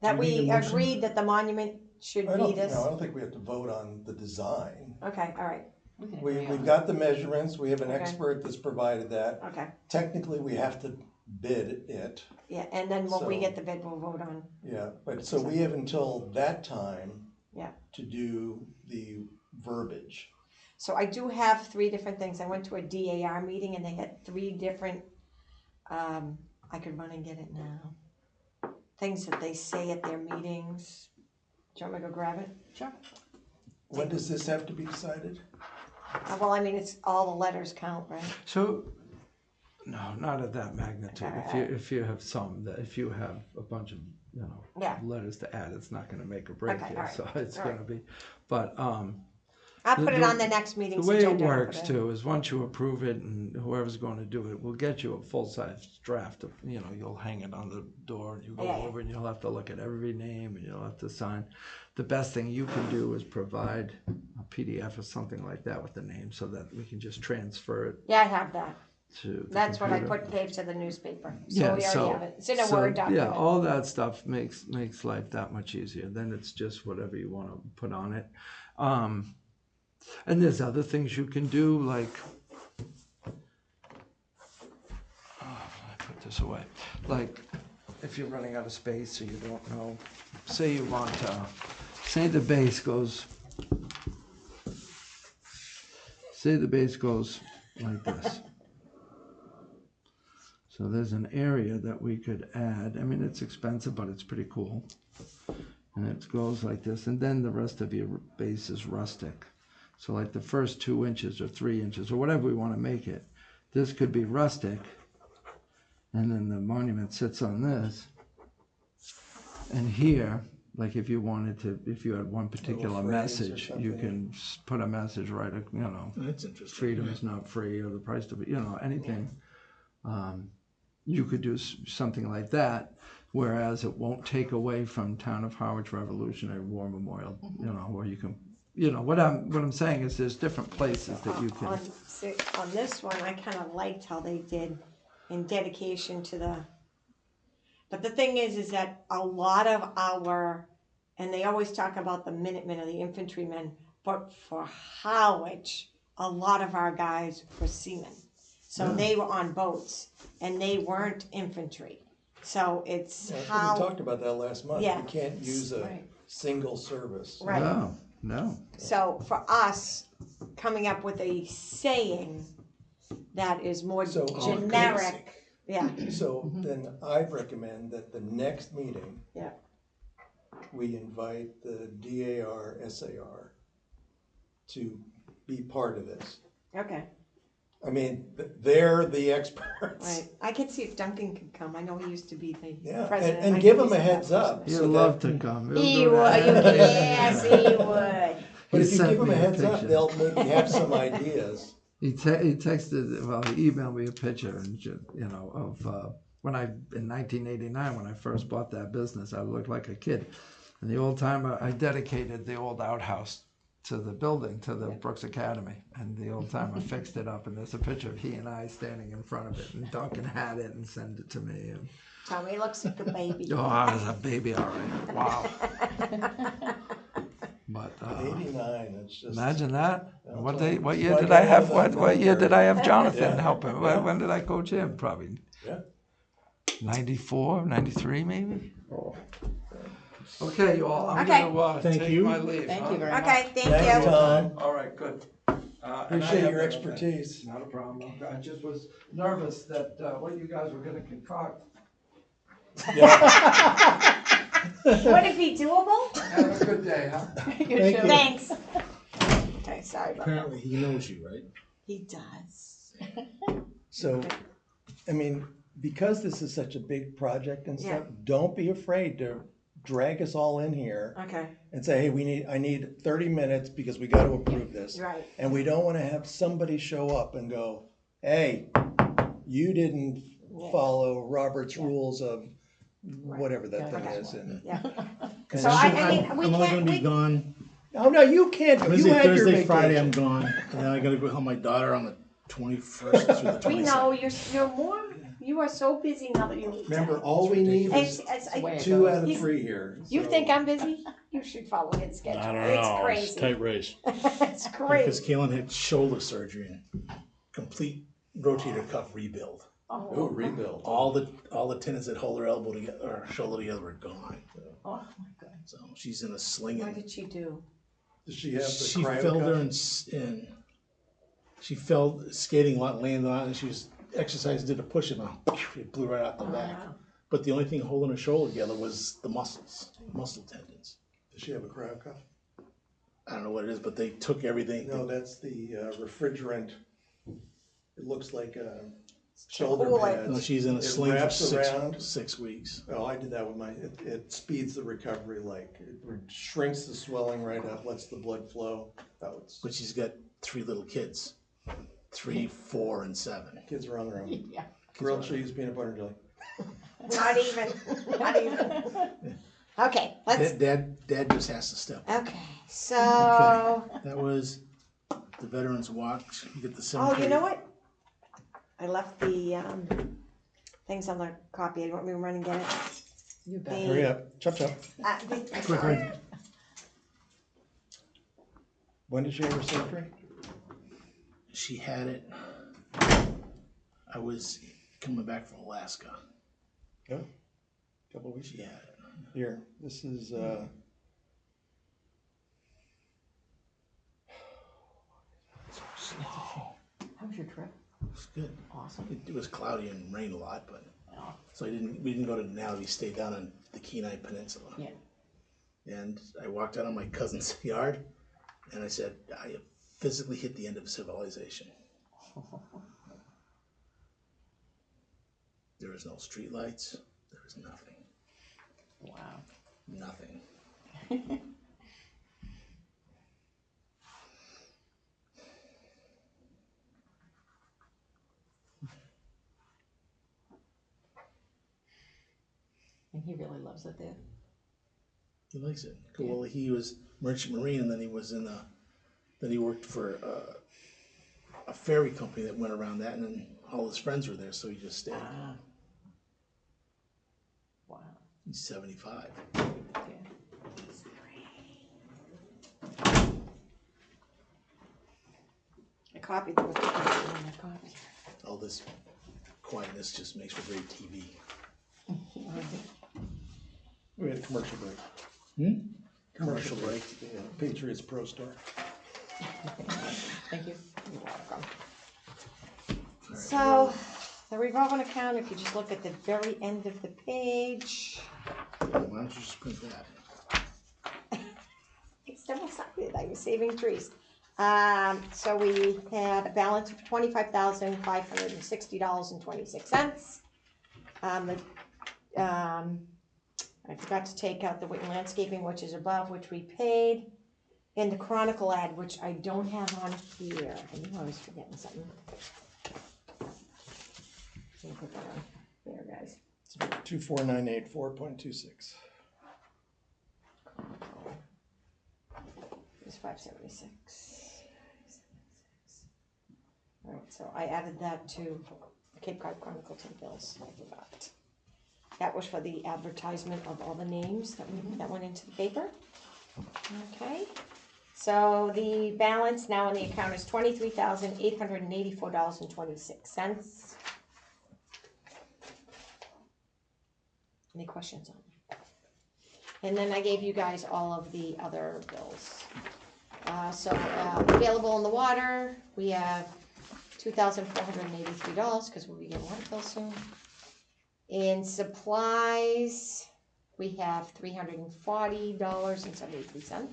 Do you need we a motion? agreed that the monument should I be don't, this? no, I don't think we have to vote on the design. Okay, all right, We can agree on We've it. got the measurements, we have an Okay. expert that's provided that. okay. Technically, we have to bid it, Yeah, and then when we So- get the bid, we'll vote on, yeah, but so we have until that time yeah. to do the verbiage. So I do have 3 different things. I went to a DAR meeting and they had 3 different, I could run and get it now. Things that they say at their meetings. Do you want me to go grab it? Sure. When does this have to be decided? Well, I mean, it's, all the letters count, right? So, no, not at that magnitude. Okay. If you have if you have a bunch of Yeah. letters to add, it's not going to make or break Okay, you. all right, So it's all going to be, but I'll put it The- on the next meeting's the way agenda. it I'll works put it- too is once you approve it and whoever's going to do it, we'll get you a full-size draft of, you'll hang it on the door and you go Yeah. over and you'll have to look at every name and you'll have to sign. The best thing you can do is provide a PDF or something like that with the name so that we can just transfer it Yeah, I have that. to the That's what I computer. gave to the newspaper. So Yeah, we already so- have it. It's in a So, Word document. Yeah, all that stuff makes life that much easier. Then it's just whatever you want to put on it. And there's other things you can do, like, I put this away. Like, if you're running out of space or you don't know, say you want say the base goes like this. So there's an area that we could add. I mean, it's expensive, but it's pretty cool. And it goes like this, and then the rest of your base is rustic. So like the first 2 inches or 3 inches or whatever we want to make it, this could be rustic. And then the monument sits on this. And here, Like if you wanted to, if you had one particular phrase or message, you something. can put a message right, That's interesting. freedom is not free, or the price to be, anything. You could do something like that, whereas it won't take away from Town of Harwich Revolutionary War Memorial, where you can, what I'm saying is there's different places that you can. On this one, I kind of liked how they did in dedication to the. But the thing is that a lot of and they always talk about the Minutemen or the infantrymen, but for Harwich, a lot of our guys were seamen. So they were on boats, and they weren't infantry. So it's We how. talked about that last month. Yeah. You can't use a Right. single service. Right. No. So for us, coming up with a saying that is more So- generic. Yeah. So then I'd recommend that the next meeting. Yeah. We invite the DAR, SAR to be part of this. Okay. I mean, they're the experts. Right. I could see if Duncan could come. I know he used to be the Yeah, president. and I give could him a use heads that up. He'd So love that- to come. He would. Yes, he would. But He if you sent give them me a a heads up, picture. they'll maybe have some ideas. He texted, well, he emailed me a picture, and of when in 1989, when I first bought that business, I looked like a kid. And the old timer, I dedicated the old outhouse to the building, to the Brooks Academy, and the old timer fixed it up. And there's a picture of he and I standing in front of it, and Duncan had it and sent it to me. And, Tell me, he looks like a baby. I was a baby, all right. Wow. But 89, it's just. imagine that. I'll What tell you. what year Well, I did I got have? one of What them year did I have Jonathan Yeah. help him? Yeah. When did I coach him? Probably Yeah. 94, 93 maybe? Okay, you all, I'm Okay. gonna Thank take you. my leave. Thank huh? you very much. Okay, thank Thanks, you. Tom. All right, good. And I Appreciate have your that. expertise. Not a problem. I just was nervous that what you guys were gonna concoct. Would it be doable? Have a good day, huh? Thank you. Thanks. Okay, sorry about that. Apparently he knows you, right? He does. So, I mean, because this is such a big project and stuff, Yeah. don't be afraid to drag us all in here Okay, and say, hey, I need 30 minutes because we got to approve this. right. And we don't want to have somebody show up and go, hey, you didn't follow Robert's rules of whatever that thing Okay. is. And, Yeah. and So I mean, I'm we only can't, gonna be we, gone oh, no, you can't. You Wednesday, had your Thursday, vacation. Friday, I'm gone. And then I gotta go help my daughter on the 21st through the 22nd. we know you are so busy now that you. Remember, all we need is way it 2 goes. out of He's- 3 here. You so- think I'm busy? You should follow his schedule. I don't It's know. It's a crazy. tight race. It's Because crazy. Kaylin had shoulder surgery and complete rotator cuff rebuild. Oh, rebuild. All the tendons that hold her elbow together, or shoulder together, are gone. Oh, my God. So she's in a sling. What And did she do? Does she have the she cryo fell there cuff? and she fell skating a lot, landed on it, and she was exercising, did a push up, and it blew right out the back. But the only thing holding her shoulder together was the muscle tendons. Does she have a cryo cuff? I don't know what it is, but they took everything. No, that's the refrigerant. It looks like a shoulder Cool it. pad. No, she's in a It sling for wraps around. 6 weeks. Oh, I did that with it speeds the recovery, like, it shrinks the swelling right up, lets the blood flow. But she's got 3 little kids, 3, 4, and 7. Kids are on their own. Yeah. Grilled cheese, peanut butter and jelly. Not even. Not even. Okay, let's. Dad just has to step up. Okay, so. That was the Veterans Watch. You get the Oh, cemetery. you know what? I left the things on the copy. You want me to run and get it? You bet. Hurry up, chop chop. Quickly. When did she have her surgery? She had it. I was coming back from Alaska. Yeah, couple weeks. She had it. Here, this is, How was your trip? It's good. Awesome. It was cloudy and rained a lot, but Oh, so we didn't go to Denali. We stayed down on the Kenai Peninsula. yeah. And I walked out on my cousin's yard, and I said, I have physically hit the end of civilization. There is no streetlights. There is nothing. Wow. Nothing. And he really loves it there. He likes it. Well, he was merchant marine, and then he was then he worked for a ferry company that went around that, and then all his friends were there, so he just stayed. Ah. Wow. He's 75. Yeah. I copied them. Copy. All this quietness just makes for great TV. We had a commercial break. Commercial break. Yeah, Patriots Pro Store. Thank you. You're welcome. So, the revolving account, if you just look at the very end of the page, Why don't you just print that? it's double sided, I was saving trees. So we had a balance of $25,560.26. I forgot to take out the Witten landscaping, which is above, which we paid, and the Chronicle ad, which I don't have on here. I knew I was forgetting something. Let me put that on there, guys. 24984.26. It's 576. All right, so I added that to the Cape Cod Chronicle to the bills. I forgot. That was for the advertisement of all the names that went into the paper. Okay. So the balance now in the account is $23,884.26. Any questions on it? And then I gave you guys all of the other bills. Available in the water, we have $2,483 because we'll be getting water bill soon. In supplies, we have $340.73.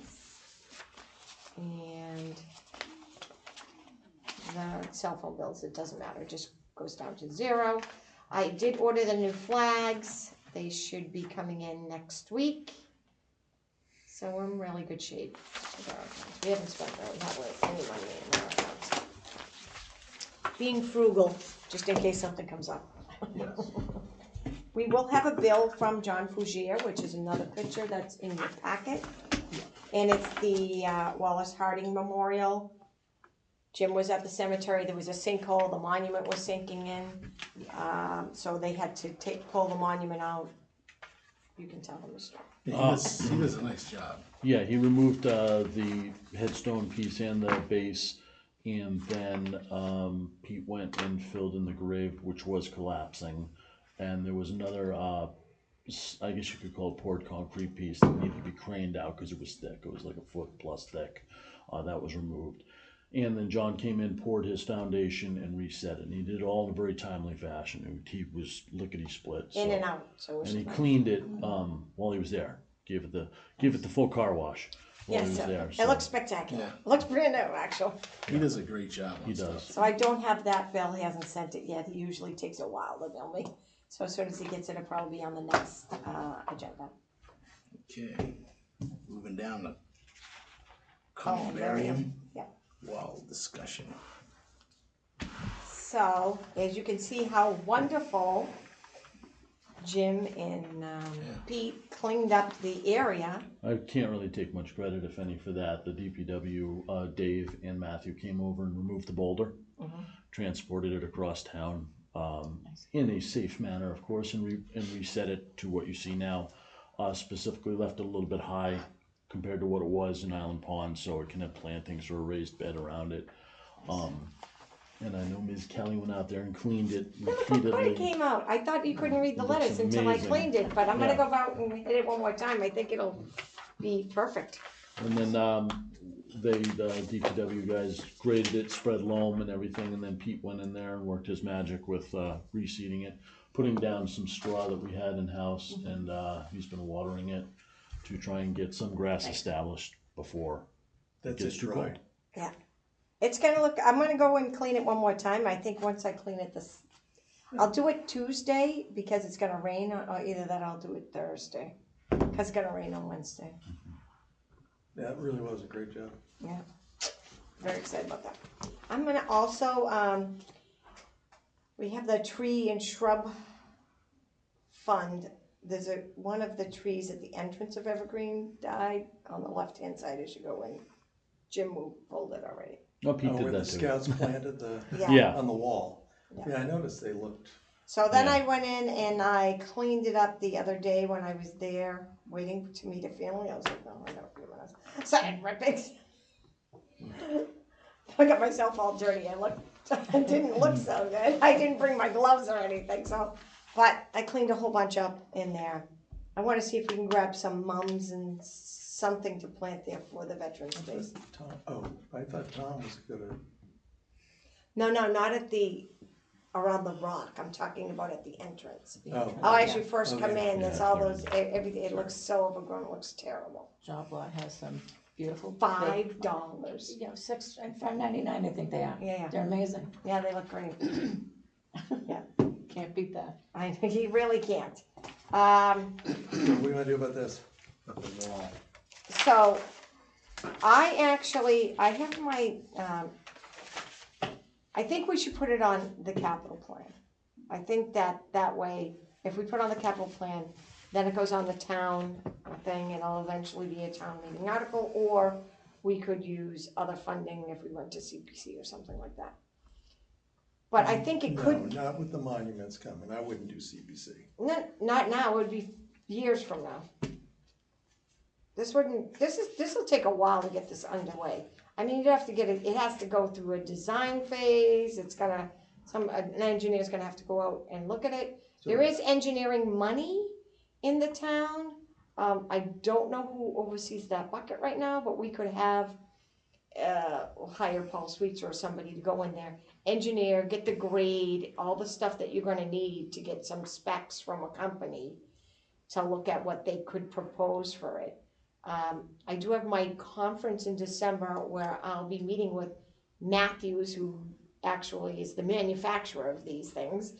And the cell phone bills, it doesn't matter, it just goes down to zero. I did order the new flags. They should be coming in next week. So we're in really good shape with our accounts. We haven't spent really hardly any money in our accounts. Being frugal, just in case something comes up. Yes. We will have a bill from John Fougier, which is another picture that's in your packet. And it's the Wallace Harding Memorial. Jim was at the cemetery, there was a sinkhole, the monument was sinking in. So they had to pull the monument out. You can tell them the story. Yeah, he does a nice job. Yeah, he removed the headstone piece and the base, and then Pete went and filled in the grave, which was collapsing. And there was another, I guess you could call it poured concrete piece that needed to be craned out because it was thick. It was like a foot plus thick. That was removed. And then John came in, poured his foundation, and reset it. And he did it all in a very timely fashion. He was lickety split. In and out. So and he cleaned it while he was there. Gave it the full car wash while he was there. It looks spectacular. Yeah. It looks brand new, actually. He does a great job. He on does. stuff. So I don't have that bill. He hasn't sent it yet. He usually takes a while to bill me. So as soon as he gets it, it'll probably be on the next agenda. Okay, moving down to Columbarium. Columbarium Yeah. wall discussion. So, as you can see how wonderful Jim and Pete cleaned up the area. I can't really take much credit, if any, for that. The DPW, Dave and Matthew came over and removed the boulder, transported it across town in a safe manner, of course, and reset it to what you see now. Specifically left it a little bit high compared to what it was in Island Pond, so it can have plantings or a raised bed around it. And I know Ms. Kelly went out there and cleaned it Look how good it repeatedly. came out. I thought you couldn't read the It looks letters until I amazing. cleaned it, but I'm gonna Yeah. go out and hit it one more time. I think it'll be perfect. And then the DPW guys graded it, spread loam and everything, and then Pete went in there and worked his magic with reseeding it, putting down some straw that we had in-house, and he's been watering it to try and get some grass established before That's gets it too dry. cold. Yeah. It's gonna look, I'm gonna go and clean it one more time. I think once I clean it I'll do it Tuesday because it's gonna rain, or either that or I'll do it Thursday. Cause it's gonna rain on Wednesday. Yeah, it really was a great job. Yeah, very excited about that. I'm gonna also, we have the tree and shrub fund. There's one of the trees at the entrance of Evergreen died on the left-hand side as you go in. Jim pulled it already. Oh, Pete Oh, did where the that too. scouts planted the, Yeah. on the wall. Yeah. Yeah, I noticed they looked, So then Yeah. I went in and I cleaned it up the other day when I was there waiting to meet a family. I was like, no, I got a few minutes. Started ripping. I got myself all dirty. I didn't look so good. I didn't bring my gloves or anything, so, but I cleaned a whole bunch up in there. I wanna see if we can grab some mums and something to plant there for the Veterans Days. Tom, oh, I thought Tom was gonna, No, not at around the rock. I'm talking about at the entrance. oh. Oh, as you first Oh, come yeah. in, there's Yeah, all sorry. those, everything, it looks so overgrown, it looks terrible. Job lot has some beautiful. $5. Yeah, $5.99 I think they are. Yeah, They're amazing. yeah, they look great. Can't beat that. I think you really can't. What are we gonna do about this? So, I have my, I think we should put it on the capital plan. I think that way, if we put on the capital plan, then it goes on the town thing, and it'll eventually be a town meeting article, or we could use other funding if we went to CPC or something like that. But I think it could, No, not with the monuments coming, I wouldn't do CPC. not now, it would be years from now. This will take a while to get this underway. I mean, you'd have to get it has to go through a design phase, an engineer's gonna have to go out and look at it. There is engineering money in the town. I don't know who oversees that bucket right now, but we could hire Paul Sweets or somebody to go in there, engineer, get the grade, all the stuff that you're gonna need to get some specs from a company to look at what they could propose for it. I do have my conference in December where I'll be meeting with Matthews, who actually is the manufacturer of these things.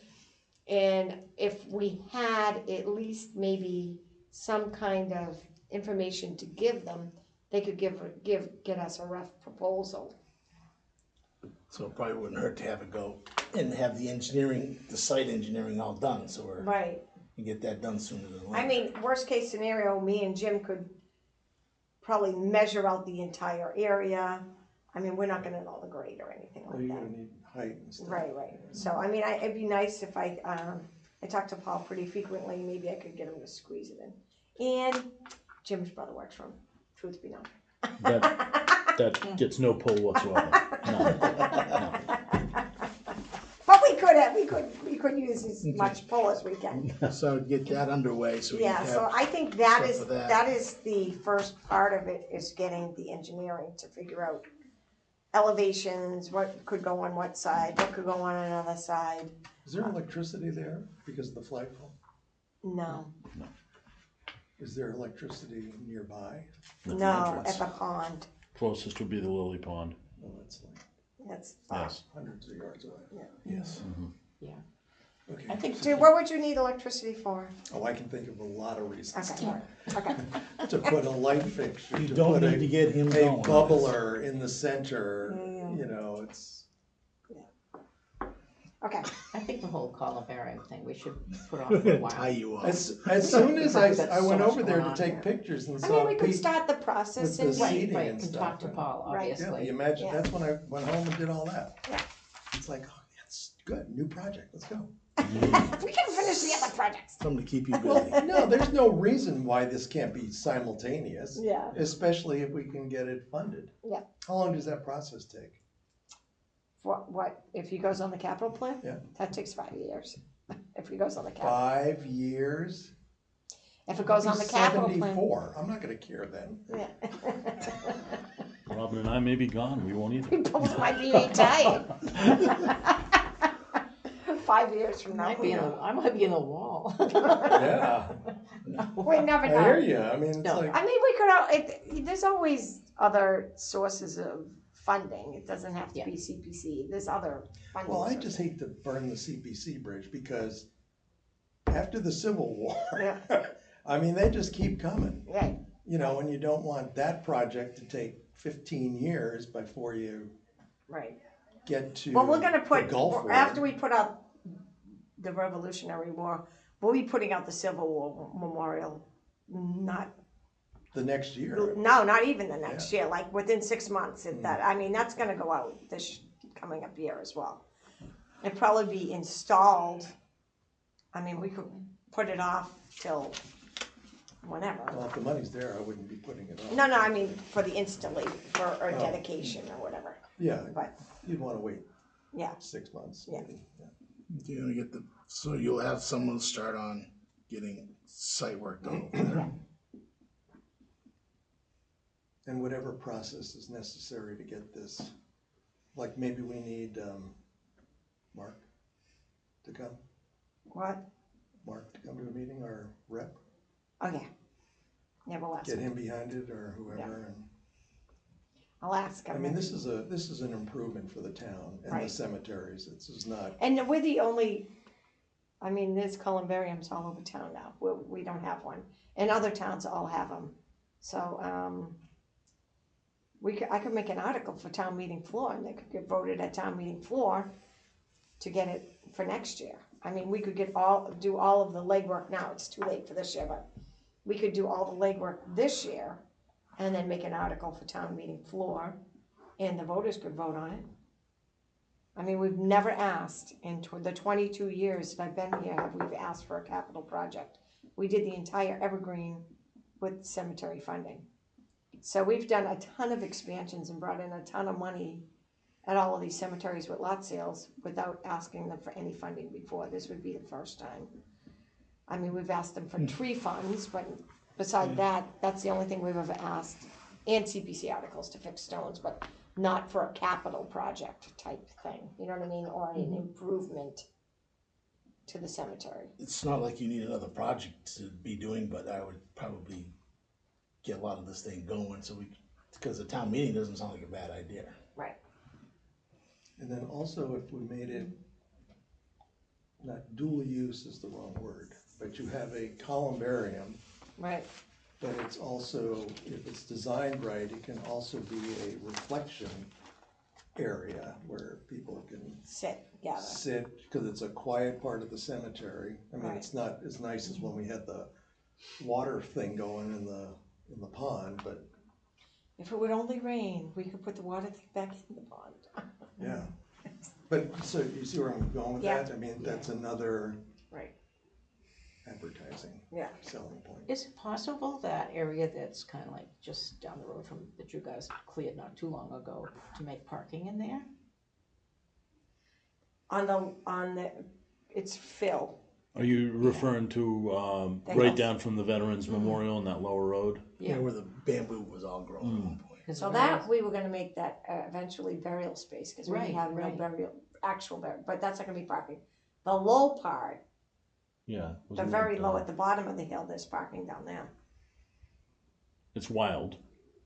And if we had at least maybe some kind of information to give them, they could get us a rough proposal. So it probably wouldn't hurt to have it go and have the site engineering all done, so Right. we get that done sooner than later. I mean, worst case scenario, me and Jim could probably measure out the entire area. I mean, we're not gonna know the grade or anything Oh, like you're that. gonna need height and stuff. Right. So, I mean, it'd be nice if I talk to Paul pretty frequently, maybe I could get him to squeeze it in. And Jim's brother works for him, truth be known. That gets no pull whatsoever. None. But we could use as much pull as we can. So get that underway, so we can Yeah, so have, I think that stuff is, for that. that is the first part of it, is getting the engineering to figure out elevations, what could go on what side, what could go on another side. Is there electricity there because of the flagpole? No, Is there electricity nearby? no, at the pond, Closest would be the Lily Pond. Well, that's like that's far. Yes. hundreds of yards away. yes. Yeah. Okay. I think So what would you need electricity for? Oh, I can think of a lot of reasons. Okay, okay. To put a light fixture, You to don't put need to get him a going. bubbler in the center, Yeah. you know, it's. Okay, I think the whole columbarium thing we should put off We're for a gonna tie while. you up. As soon as I That's so went much over there going to on take here. pictures and I saw mean, we could Pete. start the process with and the wait. seating Right, and and stuff. talk to Paul, Right. Yeah, obviously. you imagine, Yeah. that's when I went home and did all that. Yeah. It's like, oh, that's good, new project, let's go. We can finish the other projects. Something to keep you busy. No, there's no reason why this can't be simultaneous. Yeah. Especially if we can get it funded. Yeah. How long does that process take? What, if he goes on the capital plan? Yeah. That takes 5 years, if he goes on the capital. 5 years? If it goes on the capital plan. 74, I'm not gonna care then. Yeah. Robin and I may be gone. We won't either. We both might be retired. 5 years from now. I might be in the wall. Yeah, We never I hear know. you, I mean, it's No. like, I mean, there's always other sources of funding. It doesn't have to be CPC. There's other funding. well, I sources. just hate to burn the CPC bridge because after the Civil War, Yeah. I mean, they just keep coming. Yeah, you know, and you don't want that project to take 15 years before you Right. get to Well, we're gonna the put, Gulf War. after we put out the Revolutionary War, we'll be putting out the Civil War Memorial, not, The next year. no, not even the next year, like within 6 months, if that, I mean, that's gonna go out this coming up year as well. It'd probably be installed, I mean, we could put it off till whenever. Well, if the money's there, I wouldn't be putting it on. No, I mean, for the installation, for a dedication or whatever, Yeah, but, you'd wanna wait yeah, 6 months. Yeah. maybe, You're gonna get so you'll have someone start on getting site work done over there. And whatever process is necessary to get this, like maybe we need, Mark to come, what? Mark to come to a meeting, our rep, Oh, yeah. Yeah, we'll ask get him. him behind it or whoever, and, I'll ask him. I mean, this is an improvement for the town and the Right. cemeteries, this is not, And we're the only, I mean, there's columbariums all over town now. We don't have one. And other towns all have them. So, I could make an article for town meeting floor and they could get voted at town meeting floor to get it for next year. I mean, we could do all of the legwork now. It's too late for this year, but we could do all the legwork this year and then make an article for town meeting floor and the voters could vote on it. I mean, we've never asked in the 22 years that I've been here, have we asked for a capital project. We did the entire Evergreen with cemetery funding. So we've done a ton of expansions and brought in a ton of money at all of these cemeteries with lot sales without asking them for any funding before. This would be the first time. I mean, we've asked them for tree funds, but beside that, that's the only thing we've ever asked. And CPC articles to fix stones, but not for a capital project type thing, you know what I mean, or an improvement to the cemetery. It's not like you need another project to be doing, but I would probably get a lot of this thing going, because the town meeting doesn't sound like a bad idea. Right. and then also if we made it, not dual use is the wrong word, but you have a columbarium, Right, but it's also, if it's designed right, it can also be a reflection area where people can gather. sit, because it's a quiet part of the cemetery. I mean, Right. it's not as nice as when we had the water thing going in the pond, but If it would only rain, we could put the water thing back in the pond. yeah. But, so you see where I'm going with Yeah. that? I mean, that's another Right, advertising yeah. selling point. Is it possible that area that's kind of like just down the road from, that you guys cleared not too long ago, to make parking in there? On the, it's Phil. Are you referring to, The right hills. down from the Veterans Memorial on that lower road? Yeah, where the bamboo was all grown at one point. 'Cause So there that, is- we were gonna make that eventually burial space, cause we Right, have no right. actual burial, but that's not gonna be parking. The low part, Yeah. the wasn't very it, low at the bottom of the hill, there's parking down there. It's wild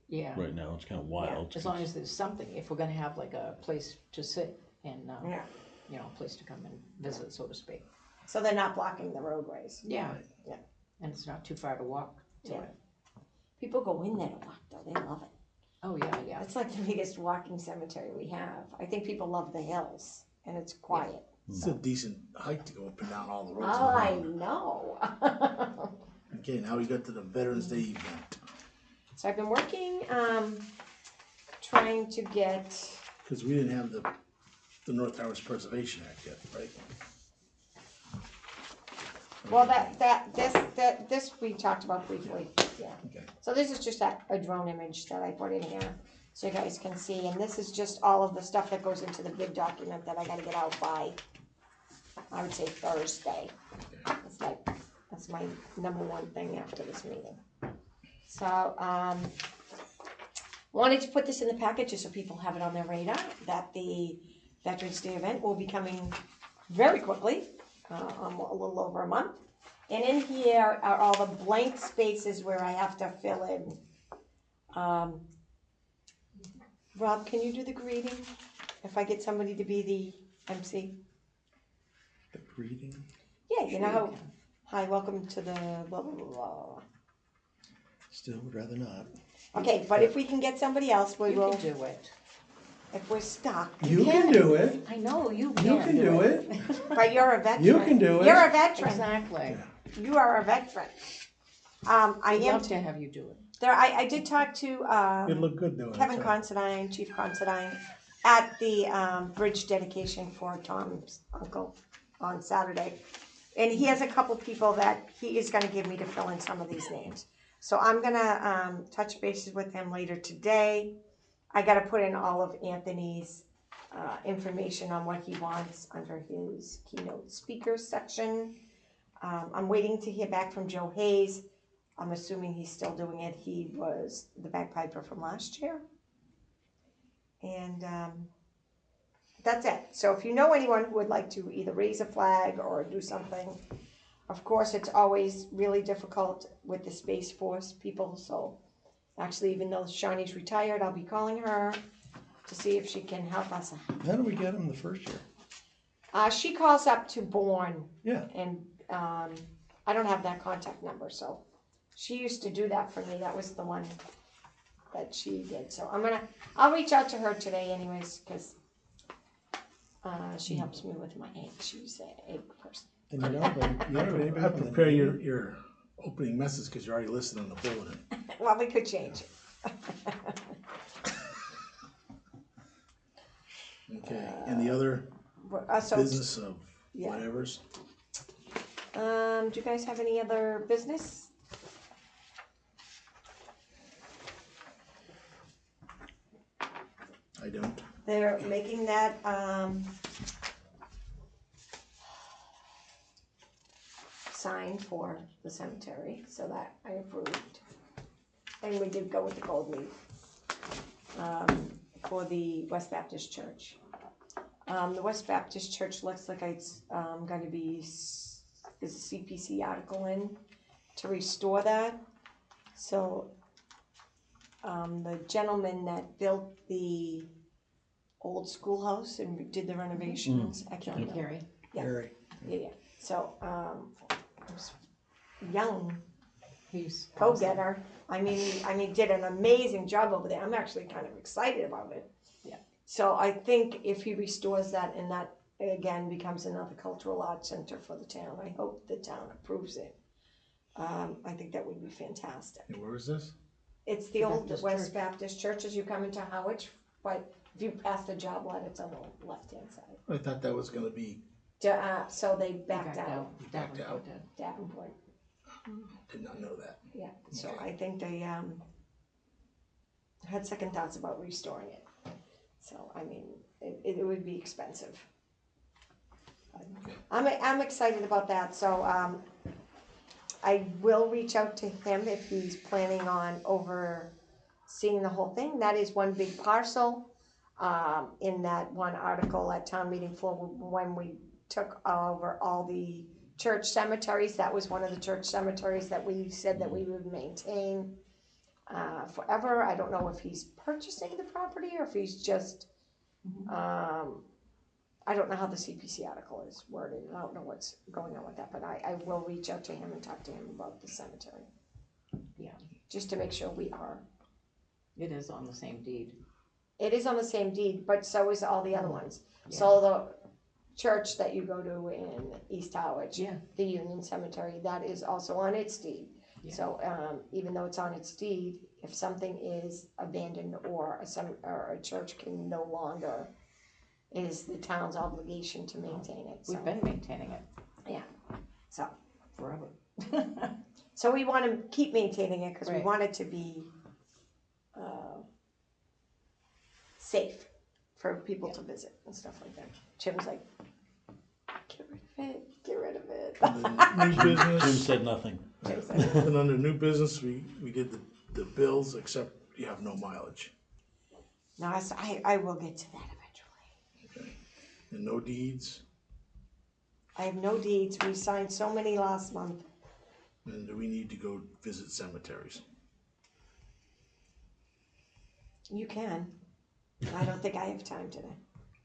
Yeah, right now, it's kinda wild. as long as there's something, if we're gonna have like a place to sit and, Yeah, you know, a place to come and visit, so to speak. so they're not blocking the roadways. Yeah. Yeah. And it's not too far to walk to Yeah. it. People go in there to walk though, they love it. Oh, yeah. It's like the biggest walking cemetery we have. I think people love the hills and it's quiet. It's a decent hike to go up and down all the roads. Oh, I know. Okay, now we got to the Veterans Day event, So I've been working, trying to get, because we didn't have the North Towers Preservation Act yet, right? well, this we talked about briefly, yeah. Okay. So this is just a drone image that I put in here, so you guys can see, and this is just all of the stuff that goes into the bid document that I gotta get out by, I would say Thursday. That's my number one thing after this meeting. So, wanted to put this in the package just so people have it on their radar, that the Veterans Day event will be coming very quickly, a little over a month. And in here are all the blank spaces where I have to fill in. Rob, can you do the greeting? If I get somebody to be the MC? The greeting, Yeah, you know how, hi, welcome to the blah, blah, blah, blah. Still would rather not. Okay, but if we can get somebody else, we You will, can do it. if we're stuck. You can do it. I know, you can. You can do it. But you're a veteran. You can do it. You're a veteran. Exactly. You are a veteran. I I'd am, love to have you do it. there, I did talk to, You'd look good doing it. Kevin too. Considine, Chief Considine, at the bridge dedication for Tom's uncle on Saturday. And he has a couple people that he is gonna give me to fill in some of these names. So I'm gonna touch bases with him later today. I gotta put in all of Anthony's information on what he wants under his keynote speaker section. I'm waiting to hear back from Joe Hayes. I'm assuming he's still doing it. He was the bagpiper from last year. And that's it. So if you know anyone who would like to either raise a flag or do something, of course, it's always really difficult with the Space Force people. So actually, even though Shawnee's retired, I'll be calling her to see if she can help us. How do we get them the first year? She calls up to Bourne, Yeah. and I don't have that contact number, so she used to do that for me. That was the one that she did. So I'll reach out to her today anyways, because she helps me with my egg. She's an egg person. And you know, but you know, I anybody have to from the prepare Navy? your opening message because you're already listed on the bulletin. Well, we could change it. Okay, any other So, business of yeah. whatever's? do you guys have any other business? I don't. They're making that, sign for the cemetery, so that I approved. And we did go with the gold leaf, for the West Baptist Church. The West Baptist Church looks like it's, gonna be, there's a CPC article in to restore that. So, the gentleman that built the old schoolhouse and did the renovations, I can't remember. Gary. Yeah. Gary. Yeah. So, this young He's go-getter, I mean, did an amazing job over there. I'm actually kind of excited about it. Yeah. So I think if he restores that and that again becomes another cultural arts center for the town, I hope the town approves it. I think that would be fantastic. And where is this? It's the old Baptist West Church. Baptist Church as you come into Harwich, but if you pass the job lot, it's on the left-hand side. I thought that was gonna be, So they backed out, Backed out. Davenport. did not know that. Yeah, so Okay. I think they had second thoughts about restoring it. So, I mean, it would be expensive. Okay. I'm excited about that, so I will reach out to him if he's planning on overseeing the whole thing. That is one big parcel. In that one article at town meeting floor, when we took over all the church cemeteries, that was one of the church cemeteries that we said that we would maintain forever. I don't know if he's purchasing the property or if he's just, I don't know how the CPC article is worded. I don't know what's going on with that, but I will reach out to him and talk to him about the cemetery. Yeah. Just to make sure we are. It is on the same deed. It is on the same deed, but so is all the other ones. Yeah. So the church that you go to in East Harwich, Yeah. the Union Cemetery, that is also on its deed. Yeah. So even though it's on its deed, if something is abandoned or a church can no longer, it is the town's obligation to maintain it. So, We've been maintaining it so forever. so we want to keep maintaining it because we Right. want it to be safe for people to visit and stuff like that. Jim's like, get rid of it. And the new Jim business, said nothing. Jim's like, and under new business, we did the bills, except you have no mileage. no, I will get to that eventually. Okay. And no deeds, I have no deeds. We signed so many last month. and do we need to go visit cemeteries? You can. I don't think I have time today.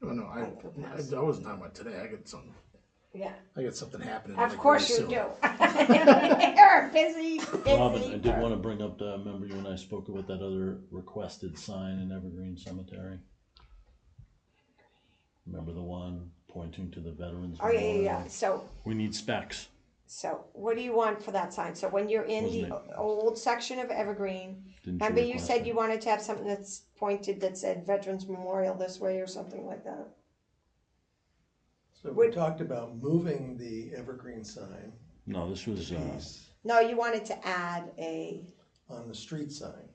Oh, no, I could pass. I wasn't talking about today, I got some Yeah, I got something happening. of like course very you soon. do. You're busy, Robin, I busy. did wanna bring up remember you and I spoke about that other requested sign in Evergreen Cemetery? Remember the one pointing to the veterans? Oh, yeah, yeah, memorial? yeah, We need specs. so what do you want for that sign? So when you're in Wasn't the it- old section of Evergreen, Didn't remember you request said it? you wanted to have something that's pointed that said Veterans Memorial this way or something like that? So we Would- talked about moving the evergreen sign No, this was, piece No, you wanted to add a, on the street sign.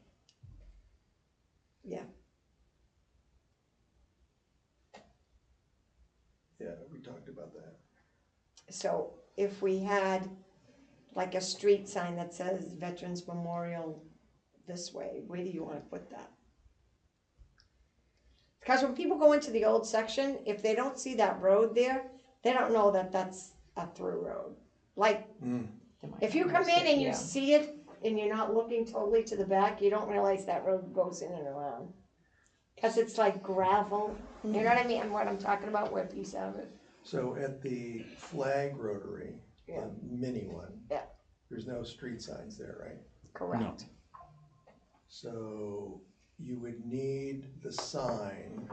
yeah, Yeah, we talked about that. so if we had like a street sign that says Veterans Memorial this way, where do you wanna put that? Because when people go into the old section, if they don't see that road there, they don't know that that's a through road. Like, They might if you not come miss in it, and you yeah. see it and you're not looking totally to the back, you don't realize that road goes in and around. Cause it's like gravel, you know what I mean, what I'm talking about, where Peace Avenue. So at the flag rotary, Yeah. the mini one. Yeah. There's no street signs there, right? Correct. So you would need the sign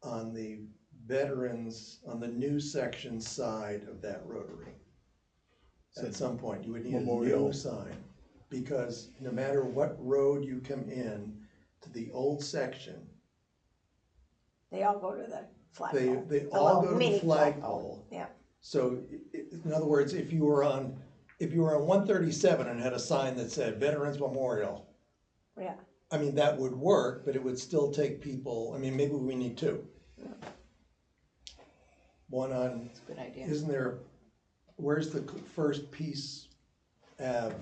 on the veterans, on the new section side of that rotary. At some point, you would need a Memorial. new sign, because no matter what road you come in to the old section, They all go to the they, flagpole. they The all little go to the mini flagpole. Yeah, So, in other words, if you were on 137 and had a sign that said Veterans Memorial, yeah, I mean, that would work, but it would still take people, I mean, maybe we need two. One on, It's a good idea. isn't there, where's the first Peace Ave?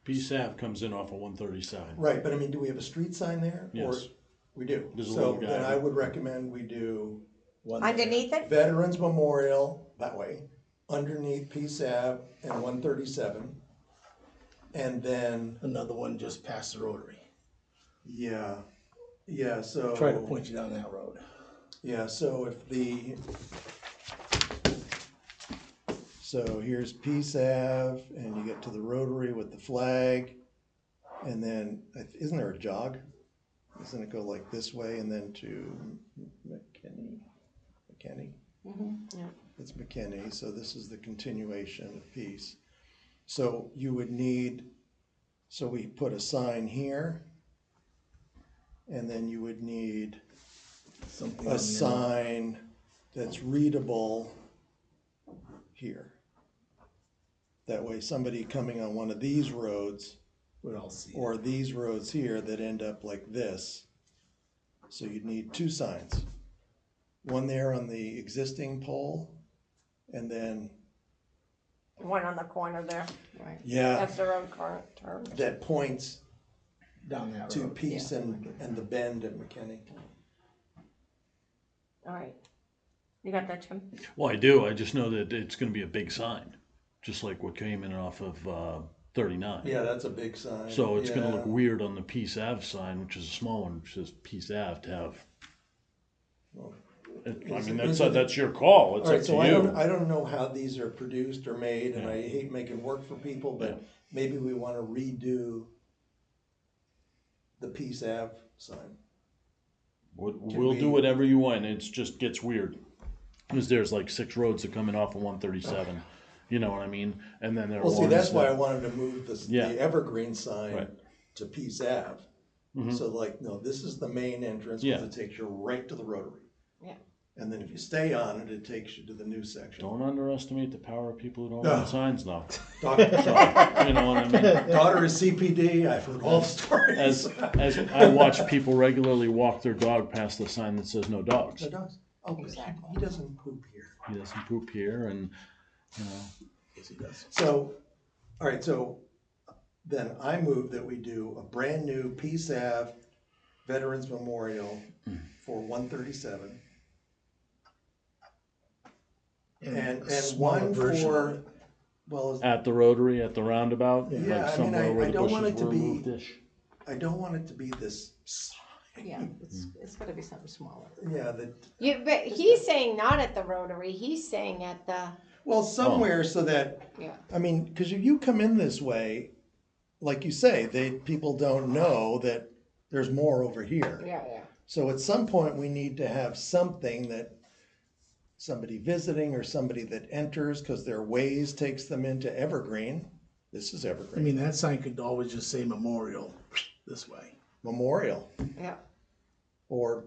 Peace Ave comes in off of 137. Right, but I mean, do we have a street sign there? Or- Yes. We do. There's a So little guy then I with- would recommend we do One there. underneath it, Veterans Memorial, that way, underneath Peace Ave and 137. And then, Another one just past the rotary. yeah, so. Try to point you down that road. Yeah, so if the, so here's Peace Ave, and you get to the rotary with the flag, and then, isn't there a jog? Doesn't it go like this way and then to McKinney? Yeah. It's McKinney, so this is the continuation of Peace. So you would need, so we put a sign here, and then you would need Something on a the sign that's readable here. That way somebody coming on one of these roads would all see it. or these roads here that end up like this. So you'd need two signs. One there on the existing pole and then, one on the corner there, Right. yeah, that's the road current term. that points down that to road. Peace and the bend at McKinney. All right, you got that, Jim? Well, I do. I just know that it's going to be a big sign, just like what came in off of 39. Yeah, that's a big sign. So it's going to Yeah. look weird on the Peace Ave sign, which is a small one, which says Peace Ave to have. Well, I is mean, it- that's your call. It's All right, up so to I you. I don't know how these are produced or made, and Yeah. I hate making work for people, but Yeah. maybe we wanna redo the Peace Ave sign. We'll do whatever you want. It just gets weird. Because there's like 6 roads that come in off of 137. You know what I mean? And then there are Well, see, ones that's why I that- wanted to move Yeah. the evergreen sign Right. to Peace Ave. Mhm. So like, no, this is the main entrance, Yeah. because it takes you right to the rotary. Yeah. And then if you stay on it, it takes you to the new section. Don't underestimate the power of people who don't No. read signs now. Daughter, You know what I mean? daughter is CPD, I've heard all the stories. As I watch people regularly walk their dog past the sign that says no dogs. No dogs. Oh, but Exactly. he doesn't poop here. He doesn't poop here, and you know. Yes, he does. So, all right, so then I move that we do a brand new Peace Ave Veterans Memorial for 137. And a smaller one version of for, it. well, At the rotary, at the roundabout, Yeah, I like mean, somewhere I where the don't want bushes it to were be- moved-ish. I don't want it to be this sign Yeah, it's gotta be something smaller. Yeah, But he's saying not at the Rotary, he's saying at the, well, somewhere so that, Yeah. I mean, because if you come in this way, like you say, people don't know that there's more over here. Yeah. So at some point, we need to have something that somebody visiting or somebody that enters, because their ways takes them into Evergreen. This is I Evergreen. mean, that sign could always just say memorial this way. Memorial, yeah, or,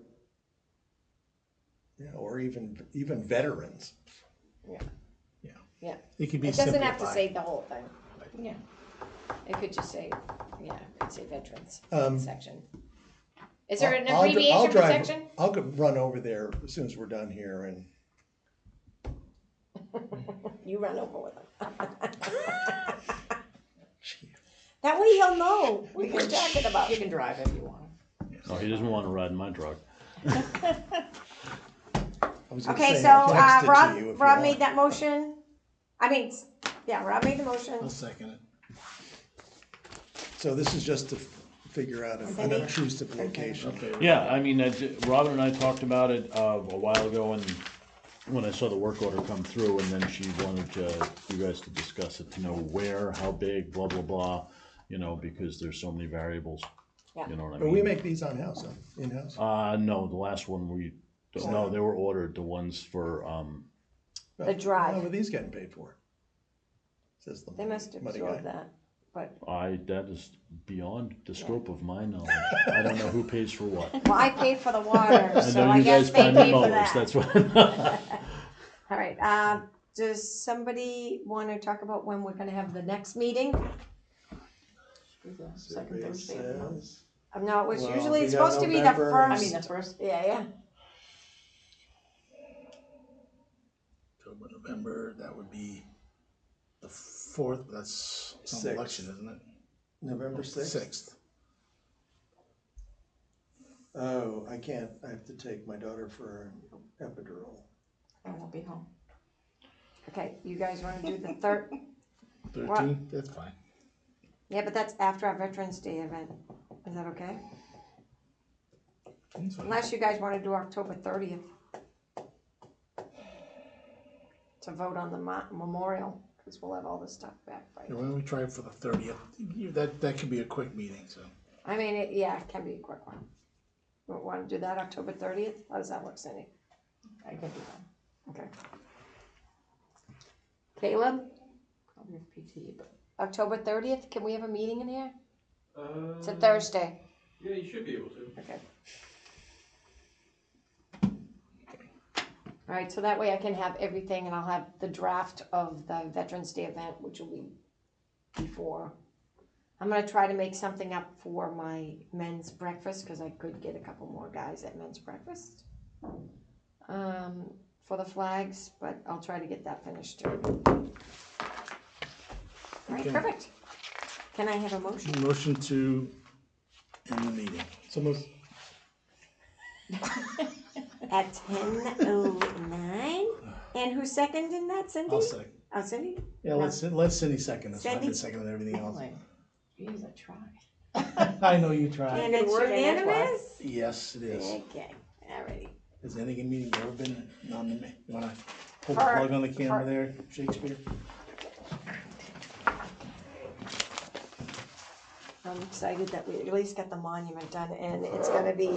or even veterans. yeah. It could be It doesn't have to simplified. say the whole thing. Yeah. It could just say, yeah, it could say veterans Um, section. Is there an I'll abbreviation for drive- section? I'll run over there as soon as we're done here and. You run over with him. That way he'll know what you're talking about. You can drive if you want. No, he doesn't wanna ride in my truck. I was gonna Okay, say, so, I'll text it to Rob, you if you Rob want. made that motion. I mean, yeah, Rob made the motion. I'll second it. So this is just to figure out an Cindy? unobtrusive location. Okay. Yeah, I mean, Robin and I talked about it, a while ago, and when I saw the work order come through, and then she wanted you guys to discuss it, to know where, how big, blah, blah, blah, because there's so many variables, Yeah. you know what I But mean? we make these in-house? No, the last one no, they were ordered, the ones for, The drive. How are these getting paid for? Says the They must have money absorbed guy. that, but, that is beyond the scope of my knowledge. I don't know who pays for what. well, I paid for the water, I so know I you guess guys they buy me paid for mowers, that. that's what. All right, does somebody wanna talk about when we're gonna have the next meeting? The second Survey Thursday of the month. says- No, it was Well, usually, we it's got supposed to be the November- I first. mean, the first, Yeah. October, November, that would be the 4th, that's some Sixth. election, isn't it? November 6th? 6th. Oh, I can't, I have to take my daughter for an epidural. I won't be home. Okay, you guys wanna do the third? 13th, that's fine. Yeah, but that's after our Veterans Day event. Is that okay? That's fine. Unless you guys wanna do October 30th. To vote on the memorial, cause we'll have all this stuff back by. Yeah, why don't we try it for the 30th? That could be a quick meeting, so. I mean, it can be a quick one. Want to do that October 30th? How does that look, Cindy? I can do that. Okay. Caleb, Probably have PT, but October 30th, can we have a meeting in here? It's a Uh, Thursday. Yeah, you should be able to. Okay. All right, so that way I can have everything and I'll have the draft of the Veterans Day event, which will be before. I'm gonna try to make something up for my men's breakfast, cause I could get a couple more guys at men's breakfast. For the flags, but I'll try to get that finished too. All right, Okay. perfect. Can I have a motion? Motion to end the meeting. So move. At 10:09, and who's seconding that, Cindy? I'll second. Oh, Cindy? Yeah, let Cindy second this. I've Cindy? been seconding everything else. like, geez, I tried. I know you tried. And it's word in unanimous? Yes, it is. Okay, alrighty. Has any meeting ever been on the, you wanna pull the For- plug on the camera for- there, Shakespeare? I'm excited that we at least got the monument done, and it's gonna be